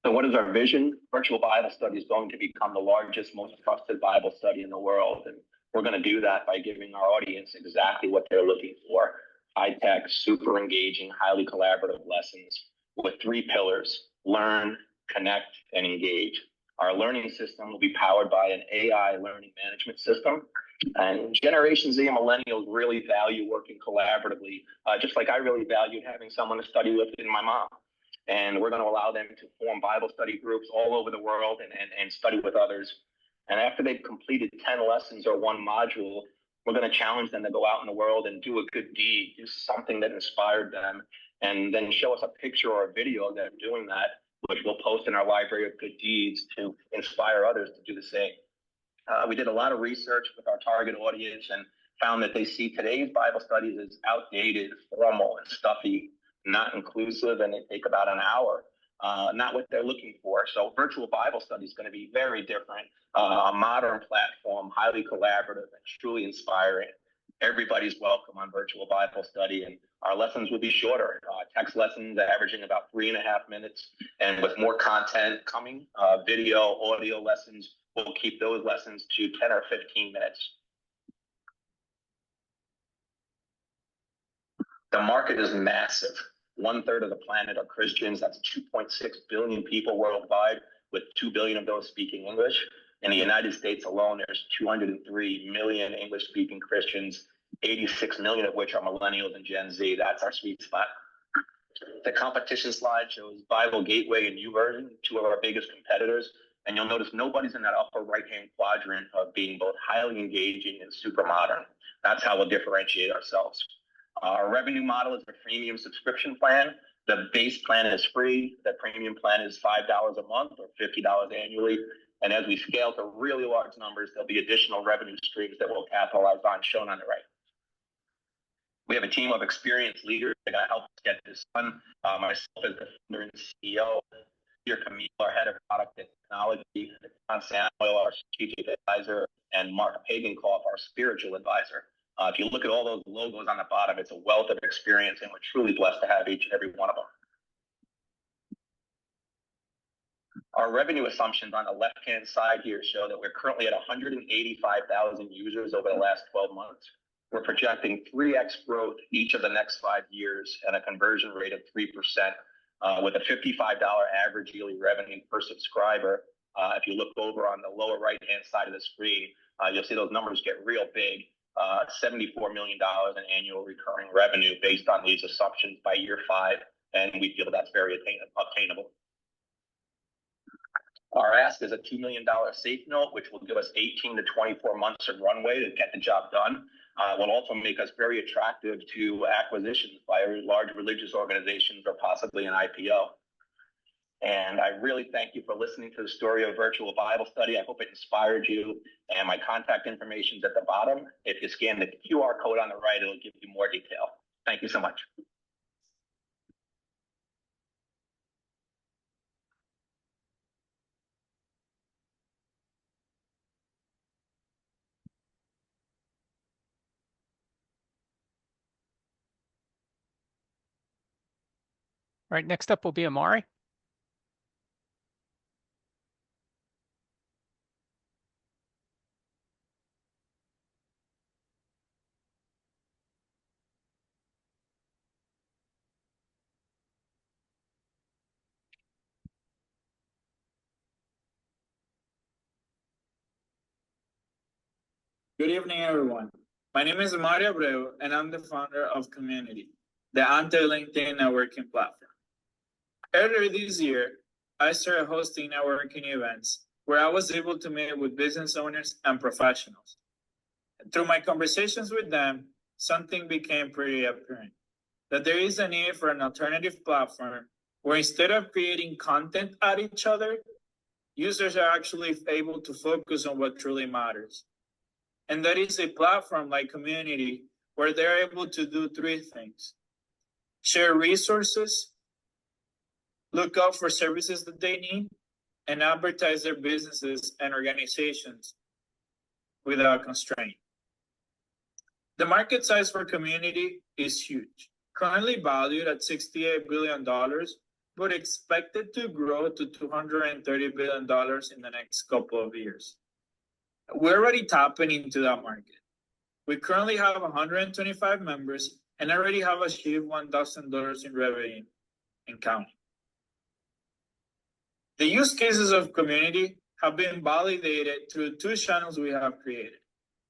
So what is our vision? Virtual Bible study is going to become the largest, most trusted Bible study in the world. And we're going to do that by giving our audience exactly what they're looking for. High-tech, super engaging, highly collaborative lessons with 3 pillars: learn, connect, and engage. Our learning system will be powered by an AI learning management system. And Generation Z and millennials really value working collaboratively, just like I really valued having someone to study with in my mom. And we're going to allow them to form Bible study groups all over the world and study with others. And after they've completed 10 lessons or 1 module, we're going to challenge them to go out in the world and do a good deed, do something that inspired them, and then show us a picture or a video of them doing that, which we'll post in our library of good deeds to inspire others to do the same. We did a lot of research with our target audience and found that they see today's Bible studies as outdated, formal, and stuffy, not inclusive, and they take about an hour, not what they're looking for. So virtual Bible study is going to be very different, a modern platform, highly collaborative, and truly inspiring. Everybody's welcome on virtual Bible study, and our lessons will be shorter. Text lessons averaging about 3.5 minutes, and with more content coming, video, audio lessons, we'll keep those lessons to 10 or 15 minutes. The market is massive. 1/3 of the planet are Christians. That's 2.6 billion people worldwide, with 2 billion of those speaking English. In the United States alone, there's 203 million English-speaking Christians, 86 million of which are millennials and Gen Z. That's our sweet spot. The competition slide shows Bible Gateway and YouVersion, 2 of our biggest competitors. And you'll notice nobody's in that upper right-hand quadrant of being both highly engaging and super modern. That's how we'll differentiate ourselves. Our revenue model is a freemium subscription plan. The base plan is free. The premium plan is $5 a month or $50 annually. And as we scale to really large numbers, there'll be additional revenue streams that we'll capitalize on, shown on the right. We have a team of experienced leaders that help us get this done. Myself as the founder and CEO, Peter Camille, our head of product and technology, John Samuel, our strategic advisor, and Mark Pagankoff, our spiritual advisor. If you look at all those logos on the bottom, it's a wealth of experience, and we're truly blessed to have each and every one of them. Our revenue assumptions on the left-hand side here show that we're currently at 185,000 users over the last 12 months. We're projecting 3x growth each of the next 5 years and a conversion rate of 3%, with a $55 average yearly revenue per subscriber. If you look over on the lower right-hand side of the screen, you'll see those numbers get real big. $74 million in annual recurring revenue based on these assumptions by year 5, and we feel that's very obtainable. Our ask is a $2 million safe note, which will give us 18 to 24 months of runway to get the job done. Will also make us very attractive to acquisitions by large religious organizations or possibly an IPO. And I really thank you for listening to the story of virtual Bible study. I hope it inspired you. And my contact information is at the bottom. If you scan the QR code on the right, it'll give you more detail. Thank you so much.
All right, next up will be Amari.
Good evening, everyone. My name is Amari Abreu, and I'm the founder of Community, the anti-LinkedIn networking platform. Earlier this year, I started hosting networking events where I was able to meet with business owners and professionals. And through my conversations with them, something became pretty apparent, that there is a need for an alternative platform where instead of creating content at each other, users are actually able to focus on what truly matters. And that is a platform like Community where they're able to do three things: share resources, look out for services that they need, and advertise their businesses and organizations without constraint. The market size for Community is huge, currently valued at $68 billion, but expected to grow to $230 billion in the next couple of years. We're already tapping into that market. We currently have 125 members and already have achieved $1,000 in revenue and counting. The use cases of Community have been validated through two channels we have created.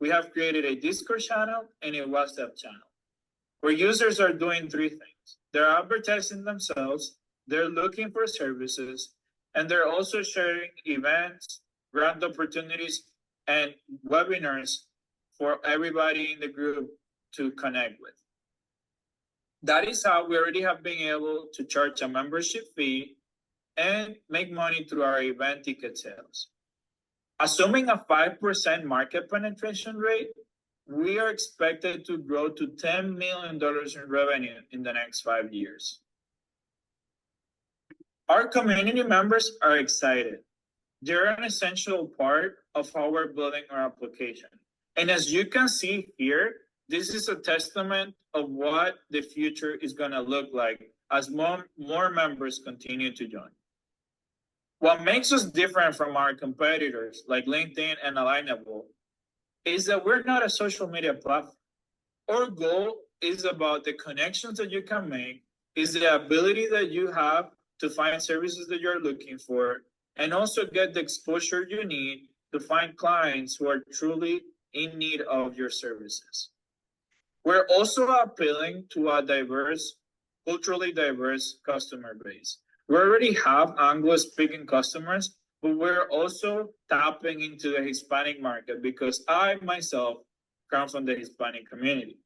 We have created a Discord channel and a WhatsApp channel, where users are doing three things. They're advertising themselves, they're looking for services, and they're also sharing events, grant opportunities, and webinars for everybody in the group to connect with. That is how we already have been able to charge a membership fee and make money through our event ticket sales. Assuming a 5% market penetration rate, we are expected to grow to $10 million in revenue in the next 5 years. Our community members are excited. They're an essential part of how we're building our application. And as you can see here, this is a testament of what the future is going to look like as more members continue to join. What makes us different from our competitors like LinkedIn and Alignable is that we're not a social media platform. Our goal is about the connections that you can make, is the ability that you have to find services that you're looking for, and also get the exposure you need to find clients who are truly in need of your services. We're also appealing to a diverse, culturally diverse customer base. We already have Anglo-speaking customers, but we're also tapping into the Hispanic market because I myself come from the Hispanic community.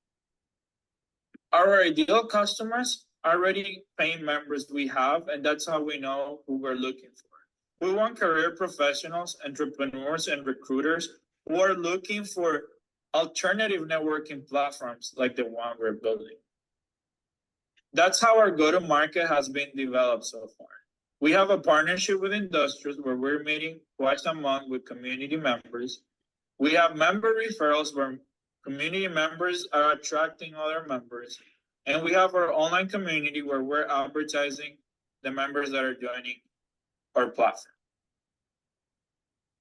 Our ideal customers are already paying members we have, and that's how we know who we're looking for. We want career professionals, entrepreneurs, and recruiters who are looking for alternative networking platforms like the one we're building. That's how our go-to-market has been developed so far. We have a partnership with Industrials where we're meeting twice a month with community members. We have member referrals where community members are attracting other members. And we have our online community where we're advertising the members that are joining our platform.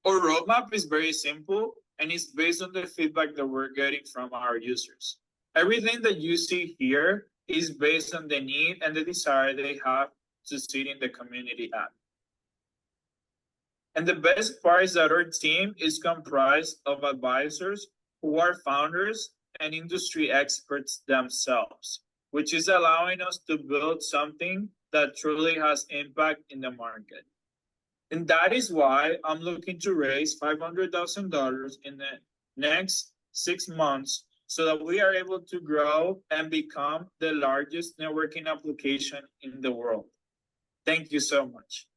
Our roadmap is very simple and it's based on the feedback that we're getting from our users. Everything that you see here is based on the need and the desire they have to sit in the community app. And the best part is that our team is comprised of advisors who are founders and industry experts themselves, which is allowing us to build something that truly has impact in the market. And that is why I'm looking to raise $500,000 in the next 6 months so that we are able to grow and become the largest networking application in the world. Thank you so much.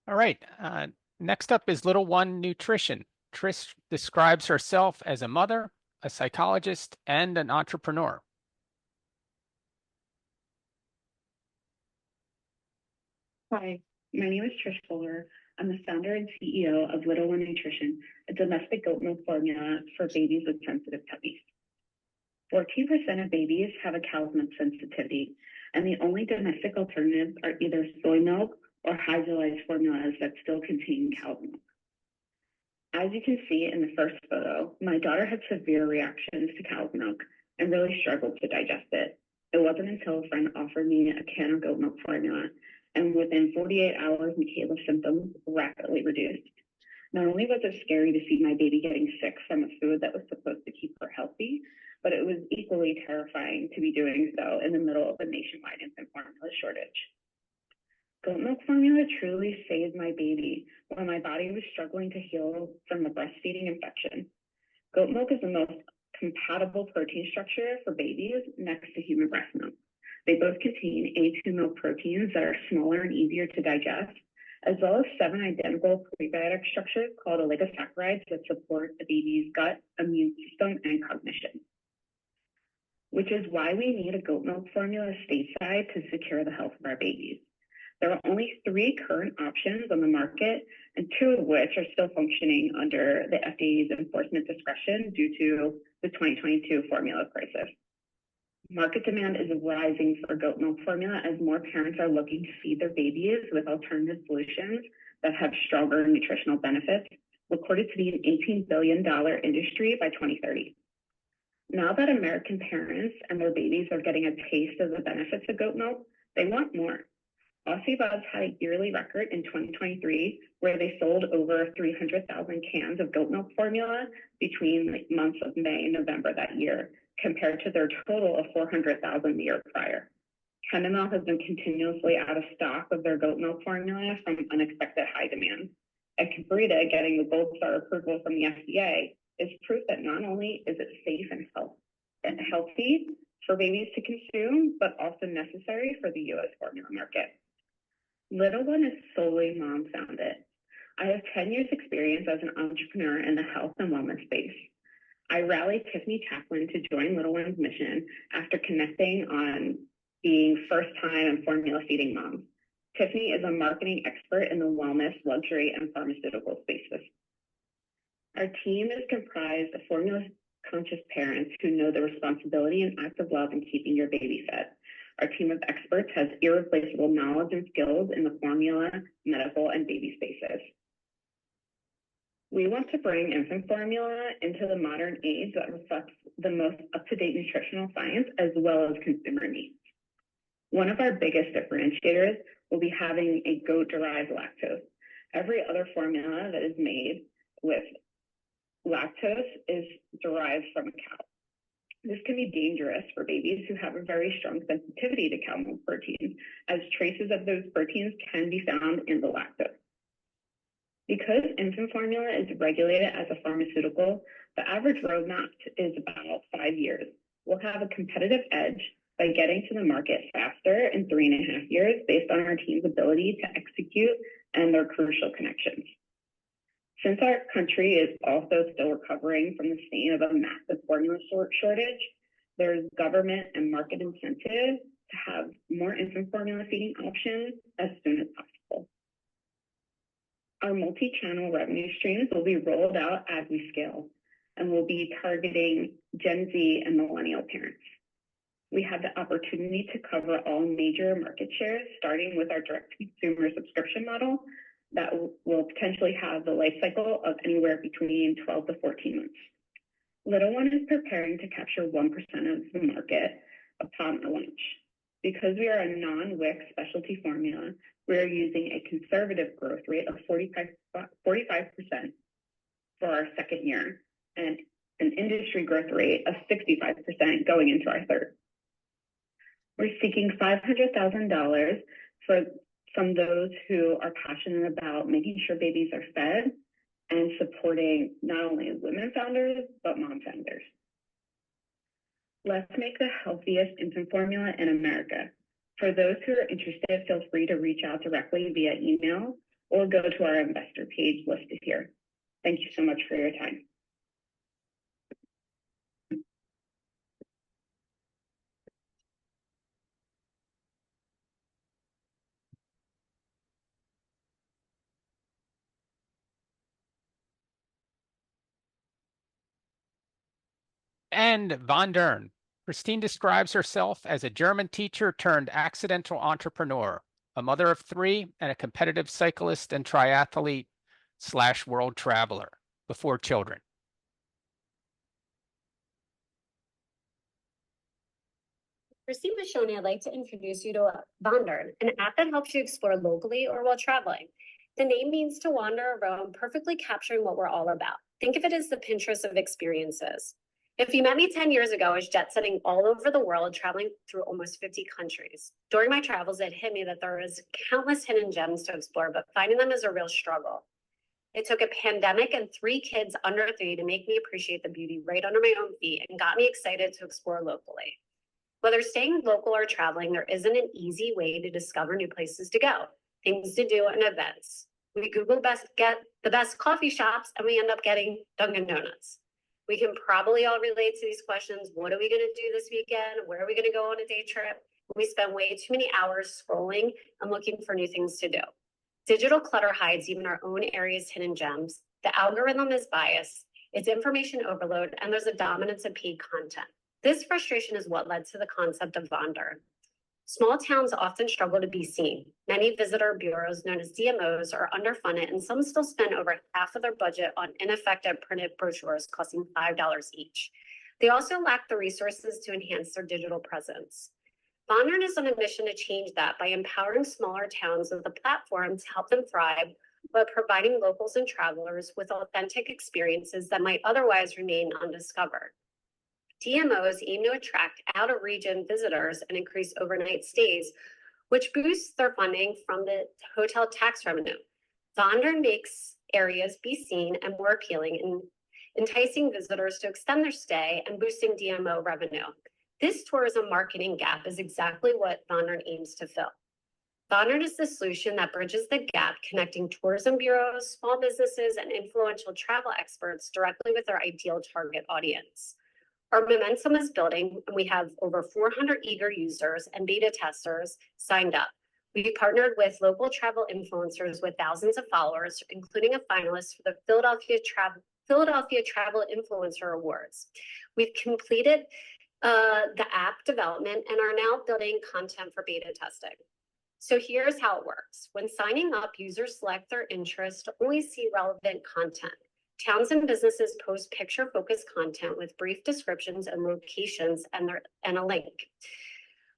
All right, next up is Little One Nutrition. Trish describes herself as a mother, a psychologist, and an entrepreneur.
Hi, my name is Trish Fuller. I'm the founder and CEO of Little One Nutrition, a domestic goat milk formula for babies with sensitive tummies. 14% of babies have a cow's milk sensitivity, and the only domestic alternatives are either soy milk or hydrolyzed formulas that still contain cow's milk. As you can see in the first photo, my daughter had severe reactions to cow's milk and really struggled to digest it. It wasn't until a friend offered me a can of goat milk formula, and within 48 hours, Michaela's symptoms rapidly reduced. Not only was it scary to see my baby getting sick from a food that was supposed to keep her healthy, but it was equally terrifying to be doing so in the middle of a nationwide infant formula shortage. Goat milk formula truly saved my baby while my body was struggling to heal from the breastfeeding infection. Goat milk is the most compatible protein structure for babies next to human breast milk. They both contain A2 milk proteins that are smaller and easier to digest, as well as 7 identical prebiotic structures called oligosaccharides that support the baby's gut, immune system, and cognition. Which is why we need a goat milk formula stateside to secure the health of our babies. There are only 3 current options on the market, and 2 of which are still functioning under the FDA's enforcement discretion due to the 2022 formula crisis. Market demand is rising for goat milk formula as more parents are looking to feed their babies with alternative solutions that have stronger nutritional benefits, reported to be an $18 billion industry by 2030. Now that American parents and their babies are getting a taste of the benefits of goat milk, they want more. Aussie Buzz had a yearly record in 2023 where they sold over 300,000 cans of goat milk formula between the months of May and November that year, compared to their total of 400,000 the year prior. Kendamil has been continuously out of stock of their goat milk formula from unexpected high demand. And Cabrita getting the Gold Star approval from the FDA is proof that not only is it safe and healthy for babies to consume, but also necessary for the U.S. formula market. Little One is solely mom-founded. I have 10 years experience as an entrepreneur in the health and wellness space. I rallied Tiffany Chaplin to join Little One's mission after connecting on being first-time and formula feeding moms. Tiffany is a marketing expert in the wellness, luxury, and pharmaceutical spaces. Our team is comprised of formula-conscious parents who know the responsibility and act of love in keeping your baby fed. Our team of experts has irreplaceable knowledge and skills in the formula, medical, and baby spaces. We want to bring infant formula into the modern age that reflects the most up-to-date nutritional science as well as consumer needs. One of our biggest differentiators will be having a goat-derived lactose. Every other formula that is made with lactose is derived from a cow. This can be dangerous for babies who have a very strong sensitivity to cow milk proteins, as traces of those proteins can be found in the lactose. Because infant formula is regulated as a pharmaceutical, the average roadmap is about 5 years. We'll have a competitive edge by getting to the market faster in 3.5 years based on our team's ability to execute and their crucial connections. Since our country is also still recovering from the stain of a massive formula shortage, there's government and market incentive to have more infant formula feeding options as soon as possible. Our multi-channel revenue streams will be rolled out as we scale, and we'll be targeting Gen Z and millennial parents. We have the opportunity to cover all major market shares, starting with our direct-to-consumer subscription model that will potentially have the life cycle of anywhere between 12 to 14 months. Little One is preparing to capture 1% of the market upon launch. Because we are a non-WIC specialty formula, we are using a conservative growth rate of 45% for our second year and an industry growth rate of 65% going into our third. We're seeking $500,000 from those who are passionate about making sure babies are fed and supporting not only women founders, but mom founders. Let's make the healthiest infant formula in America. For those who are interested, feel free to reach out directly via email or go to our investor page listed here. Thank you so much for your time.
And Von Dern. Christine describes herself as a German teacher turned accidental entrepreneur, a mother of 3, and a competitive cyclist and triathlete / world traveler before children.
Christine Mashoni, I'd like to introduce you to Von Dern, an app that helps you explore locally or while traveling. The name means to wander around, perfectly capturing what we're all about. Think of it as the Pinterest of experiences. If you met me 10 years ago, I was jet setting all over the world, traveling through almost 50 countries. During my travels, it hit me that there is countless hidden gems to explore, but finding them is a real struggle. It took a pandemic and 3 kids under 3 to make me appreciate the beauty right under my own feet and got me excited to explore locally. Whether staying local or traveling, there isn't an easy way to discover new places to go, things to do, and events. We Google get the best coffee shops, and we end up getting Dunkin' Donuts. We can probably all relate to these questions. What are we going to do this weekend? Where are we going to go on a day trip? We spend way too many hours scrolling and looking for new things to do. Digital clutter hides even our own area's hidden gems. The algorithm is biased, it's information overload, and there's a dominance of paid content. This frustration is what led to the concept of Von Dern. Small towns often struggle to be seen. Many visitor bureaus, known as DMOs, are underfunded, and some still spend over half of their budget on ineffective printed brochures costing $5 each. They also lack the resources to enhance their digital presence. Von Dern is on a mission to change that by empowering smaller towns with a platform to help them thrive, but providing locals and travelers with authentic experiences that might otherwise remain undiscovered. DMOs aim to attract out-of-region visitors and increase overnight stays, which boosts their funding from the hotel tax revenue. Von Dern makes areas be seen and more appealing, enticing visitors to extend their stay and boosting DMO revenue. This tourism marketing gap is exactly what Von Dern aims to fill. Von Dern is the solution that bridges the gap, connecting tourism bureaus, small businesses, and influential travel experts directly with their ideal target audience. Our momentum is building, and we have over 400 eager users and beta testers signed up. We've partnered with local travel influencers with thousands of followers, including a finalist for the Philadelphia Travel Influencer Awards. We've completed the app development and are now building content for beta testing. So here's how it works. When signing up, users select their interest to only see relevant content. Towns and businesses post picture-focused content with brief descriptions and locations and a link.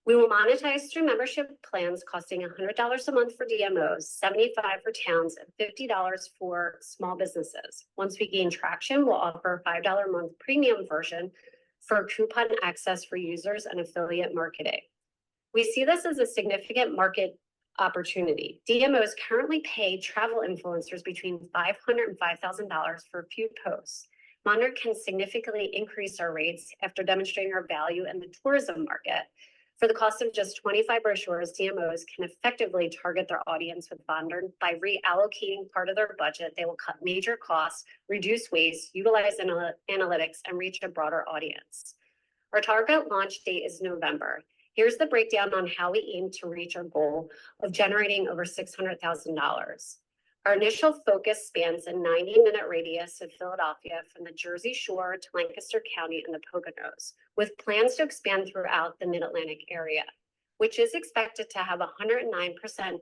We will monetize through membership plans costing $100 a month for DMOs, $75 for towns, and $50 for small businesses. Once we gain traction, we'll offer a $5 a month premium version for coupon access for users and affiliate marketing. We see this as a significant market opportunity. DMOs currently pay travel influencers between $500 and $5,000 for a few posts. Von Dern can significantly increase our rates after demonstrating our value in the tourism market. For the cost of just 25 brochures, DMOs can effectively target their audience with Von Dern by reallocating part of their budget. They will cut major costs, reduce waste, utilize analytics, and reach a broader audience. Our target launch date is November. Here's the breakdown on how we aim to reach our goal of generating over $600,000. Our initial focus spans a 90-minute radius of Philadelphia from the Jersey Shore to Lancaster County and the Poconos, with plans to expand throughout the Mid-Atlantic area, which is expected to have a 109%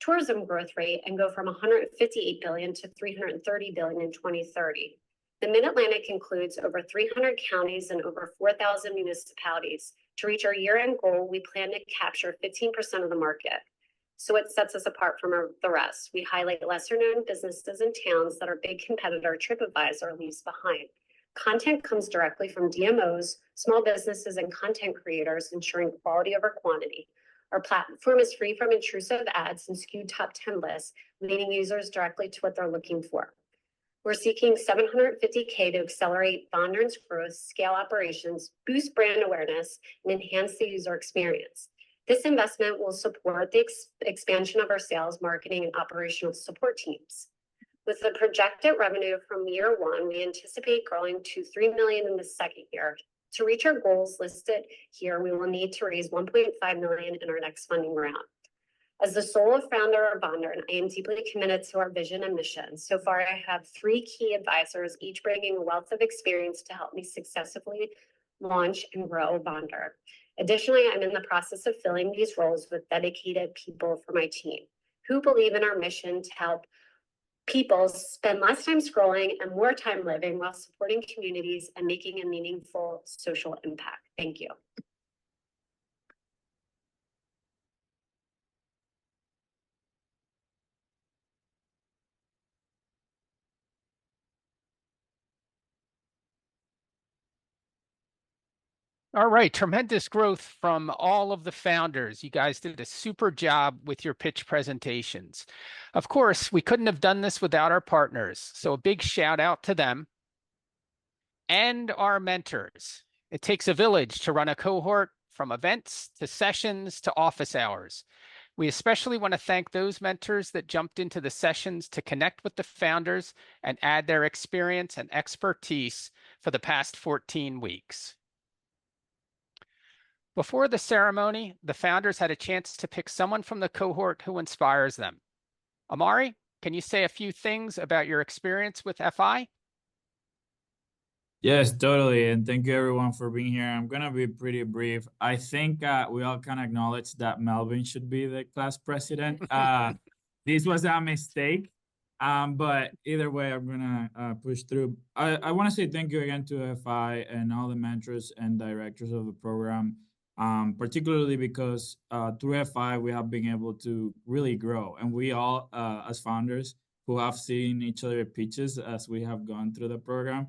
tourism growth rate and go from $158 billion to $330 billion in 2030. The Mid-Atlantic includes over 300 counties and over 4,000 municipalities, To reach our year-end goal, we plan to capture 15% of the market. So what sets us apart from the rest? We highlight lesser-known businesses and towns that our big competitor TripAdvisor leaves behind. Content comes directly from DMOs, small businesses, and content creators, ensuring quality over quantity. Our platform is free from intrusive ads and skewed top 10 lists, leading users directly to what they're looking for. We're seeking $750K to accelerate Bondern's growth, scale operations, boost brand awareness, and enhance the user experience. This investment will support the expansion of our sales, marketing, and operational support teams. With the projected revenue from year one, we anticipate growing to $3 million in the second year. To reach our goals listed here, we will need to raise $1.5 million in our next funding round. As the sole founder of Bondern, I am deeply committed to our vision and mission. So far, I have 3 key advisors, each bringing a wealth of experience to help me successfully launch and grow Bondern. Additionally, I'm in the process of filling these roles with dedicated people for my team who believe in our mission to help people spend less time scrolling and more time living while supporting communities and making a meaningful social impact. Thank you.
All right, tremendous growth from all of the founders. You guys did a super job with your pitch presentations. Of course, we couldn't have done this without our partners, so a big shout out to them and our mentors. It takes a village to run a cohort, from events to sessions to office hours. We especially want to thank those mentors that jumped into the sessions to connect with the founders and add their experience and expertise for the past 14 weeks. Before the ceremony, the founders had a chance to pick someone from the cohort who inspires them. Amari, can you say a few things about your experience with FI?
Yes, totally. And thank you everyone for being here. I'm going to be pretty brief. I think we all can acknowledge that Melvin should be the class president. This was a mistake, but either way, I'm going to push through. I want to say thank you again to FI and all the mentors and directors of the program. Particularly because through FI, we have been able to really grow. And we all, as founders who have seen each other pitches as we have gone through the program,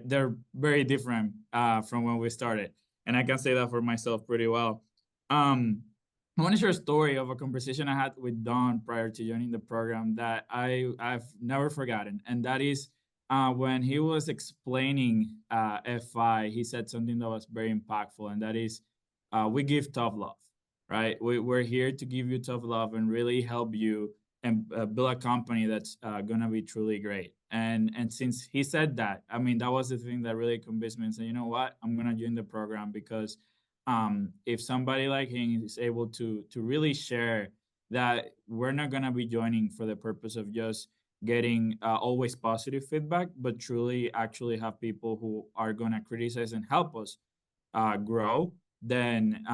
they're very different from when we started. And I can say that for myself pretty well. I want to share a story of a conversation I had with Don prior to joining the program that I've never forgotten. And that is when he was explaining FI, he said something that was very impactful, and that is, we give tough love, right? We're here to give you tough love and really help you and build a company that's going to be truly great. And since he said that, I mean, that was the thing that really convinced me and said, you know what, I'm going to join the program because if somebody like him is able to really share that we're not going to be joining for the purpose of just getting always positive feedback, but truly actually have people who are going to criticize and help us grow, then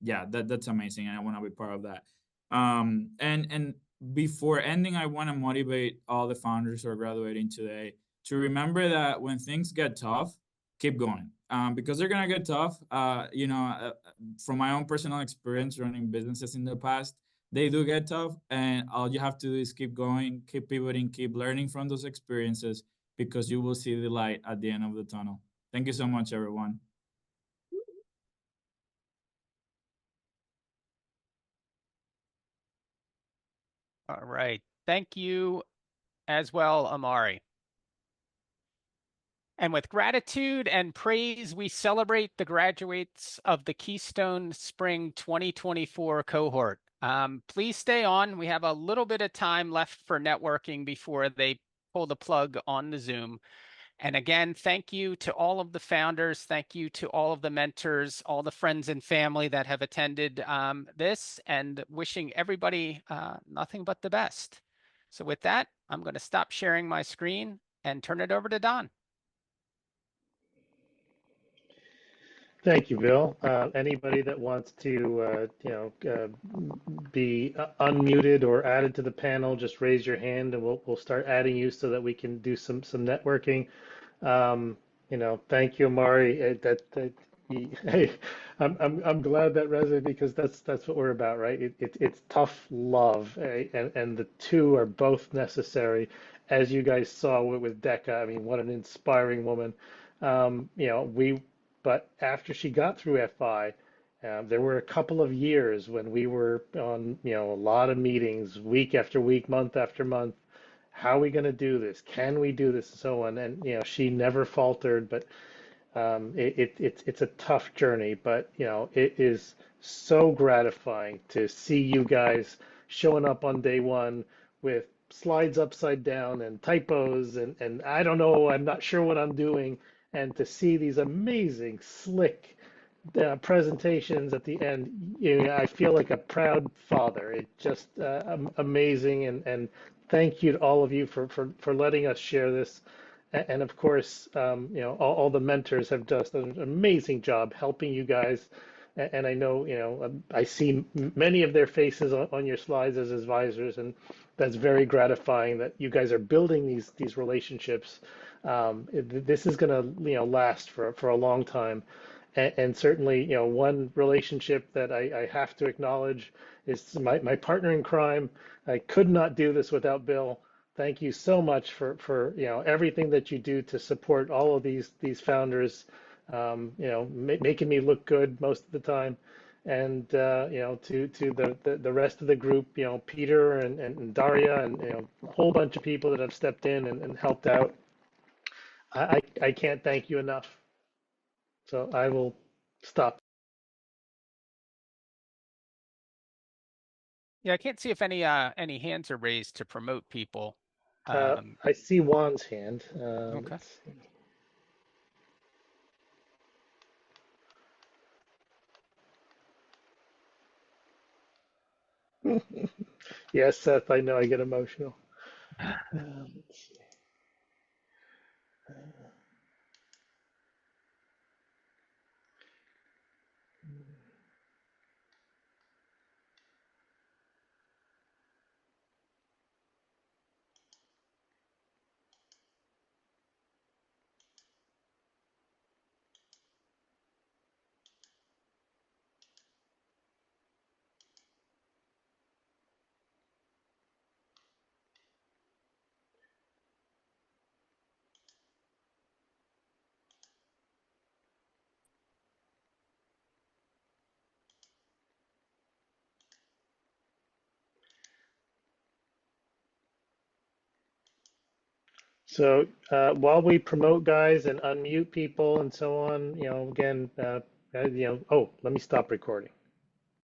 yeah, that's amazing, and I want to be part of that. And before ending, I want to motivate all the founders who are graduating today to remember that when things get tough, keep going, because they're gonna get tough. From my own personal experience running businesses in the past, they do get tough, and all you have to do is keep going, keep pivoting, keep learning from those experiences, because you will see the light at the end of the tunnel. Thank you so much, everyone.
All right. Thank you as well, Amari. And with gratitude and praise, we celebrate the graduates of the Keystone Spring 2024 cohort. Please stay on. We have a little bit of time left for networking before they pull the plug on the Zoom. And again, thank you to all of the founders. Thank you to all of the mentors, all the friends and family that have attended this, and wishing everybody nothing but the best. So with that, I'm going to stop sharing my screen and turn it over to Don.
Thank you, Bill. Anybody that wants to, be unmuted or added to the panel, just raise your hand, and we'll start adding you so that we can do some networking. Thank you, Amari. Hey, I'm glad that resonated because that's what we're about, right? It's tough love, and the two are both necessary, as you guys saw with Deka. I mean, what an inspiring woman. You know, but after she got through FI, there were a couple of years when we were on, you know, a lot of meetings, week after week, month after month. How are we going to do this? Can we do this? And so on. And, you know, she never faltered, but it's a tough journey, but you know it is so gratifying to see you guys showing up on day one with slides upside down and typos and I don't know, I'm not sure what I'm doing, and to see these amazing slick presentations at the end. You know, I feel like a proud father. It just amazing, and thank you to all of you for letting us share this. And of course, you know, all the mentors have done an amazing job helping you guys. And I know, you know, I see many of their faces on your slides as advisors, and that's very gratifying that you guys are building these relationships. This is going to, you know, last for a long time. And certainly, you know, one relationship that I have to acknowledge is my partner in crime. I could not do this without Bill. Thank you so much for you know everything that you do to support all of these founders. You know, making me look good most of the time, and you know, to the rest of the group, you know, Peter and Daria, and you know, a whole bunch of people that have stepped in and helped out. I can't thank you enough. So I will stop.
Yeah, I can't see if any hands are raised to promote people.
I see Juan's hand.
Okay.
Let's see. Yes, Seth, I know I get emotional. Let's see. So while we promote guys and unmute people and so on, you know, again, you know, oh, let me stop recording.